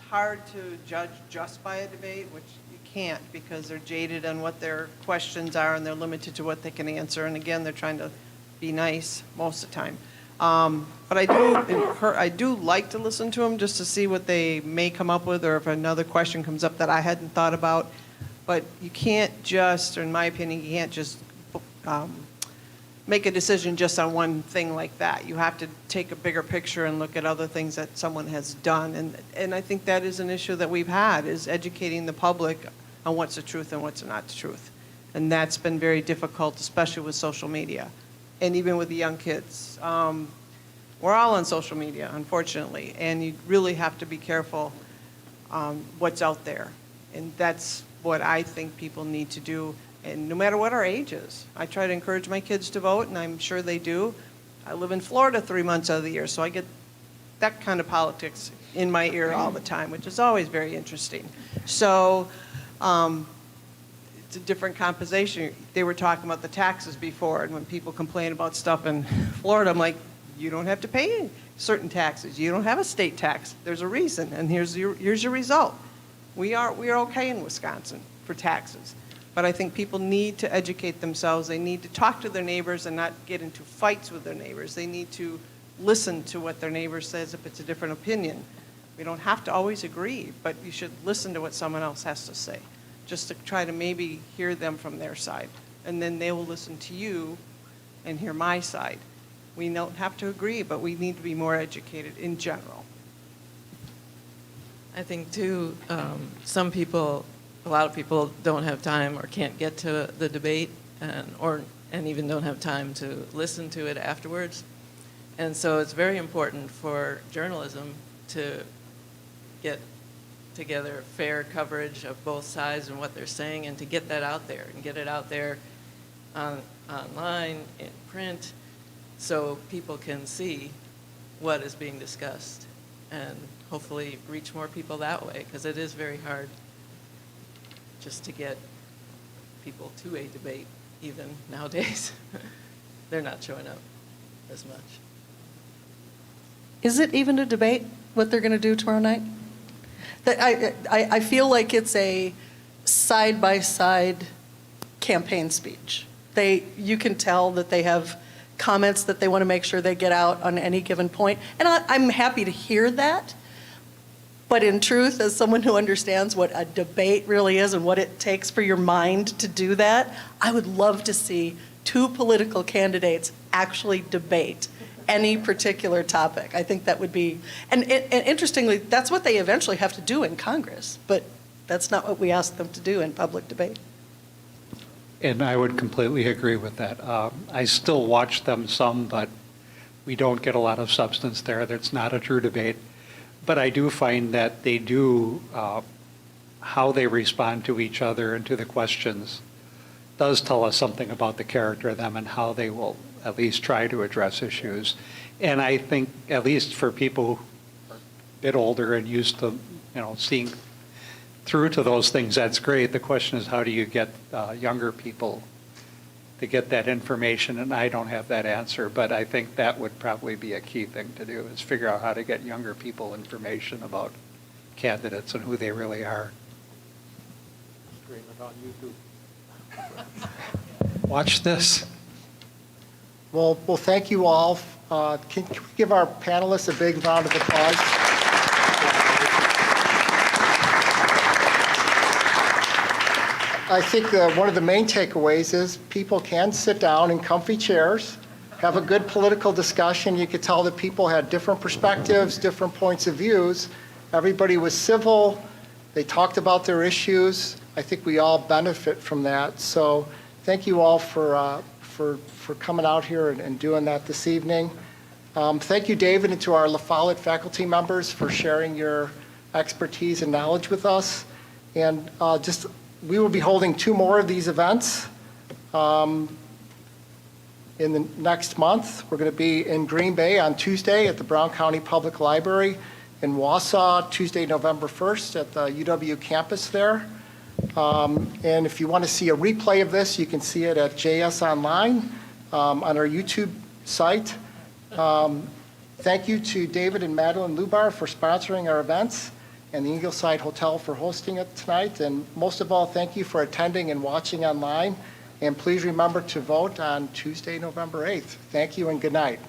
hard to judge just by a debate, which you can't because they're jaded on what their questions are and they're limited to what they can answer. And again, they're trying to be nice most of the time. But I do like to listen to them just to see what they may come up with, or if another question comes up that I hadn't thought about. But you can't just, or in my opinion, you can't just make a decision just on one thing like that. You have to take a bigger picture and look at other things that someone has done. And I think that is an issue that we've had, is educating the public on what's the truth and what's not the truth. And that's been very difficult, especially with social media and even with the young kids. We're all on social media, unfortunately, and you really have to be careful what's out there. And that's what I think people need to do, and no matter what our age is. I try to encourage my kids to vote, and I'm sure they do. I live in Florida 3 months out of the year, so I get that kind of politics in my ear all the time, which is always very interesting. So it's a different composition. They were talking about the taxes before, and when people complain about stuff in Florida, I'm like, you don't have to pay certain taxes. You don't have a state tax. There's a reason, and here's your result. We are okay in Wisconsin for taxes. But I think people need to educate themselves. They need to talk to their neighbors and not get into fights with their neighbors. They need to listen to what their neighbor says if it's a different opinion. We don't have to always agree, but you should listen to what someone else has to say, just to try to maybe hear them from their side. And then they will listen to you and hear my side. We don't have to agree, but we need to be more educated in general. I think too, some people, a lot of people don't have time or can't get to the debate and even don't have time to listen to it afterwards. And so it's very important for journalism to get together fair coverage of both sides and what they're saying, and to get that out there and get it out there online, in print, so people can see what is being discussed and hopefully reach more people that way, because it is very hard just to get people to a debate even nowadays. They're not showing up as much. Is it even a debate, what they're going to do tomorrow night? I feel like it's a side-by-side campaign speech. You can tell that they have comments that they want to make sure they get out on any given point. And I'm happy to hear that. But in truth, as someone who understands what a debate really is and what it takes for your mind to do that, I would love to see two political candidates actually debate any particular topic. I think that would be, and interestingly, that's what they eventually have to do in Congress, but that's not what we ask them to do in public debate. And I would completely agree with that. I still watch them some, but we don't get a lot of substance there. That's not a true debate. But I do find that they do, how they respond to each other and to the questions does tell us something about the character of them and how they will at least try to address issues. And I think, at least for people who are a bit older and used to, seeing through to those things, that's great. The question is, how do you get younger people to get that information? And I don't have that answer, but I think that would probably be a key thing to do, is figure out how to get younger people information about candidates and who they really are. Stream it on YouTube. Watch this. Well, thank you all. Can we give our panelists a big round of applause? I think one of the main takeaways is people can sit down in comfy chairs, have a good political discussion. You could tell that people had different perspectives, different points of views. Everybody was civil. They talked about their issues. I think we all benefit from that. So thank you all for coming out here and doing that this evening. Thank you, David, and to our Lafollette faculty members for sharing your expertise and knowledge with us. And we will be holding 2 more of these events in the next month. We're going to be in Green Bay on Tuesday at the Brown County Public Library, in Wausau Tuesday, November 1st at the UW campus there. And if you want to see a replay of this, you can see it at JS Online on our YouTube site. Thank you to David and Madeline Lubar for sponsoring our events, and the Ingleside Hotel for hosting it tonight. And most of all, thank you for attending and watching online. And please remember to vote on Tuesday, November 8th. Thank you and good night.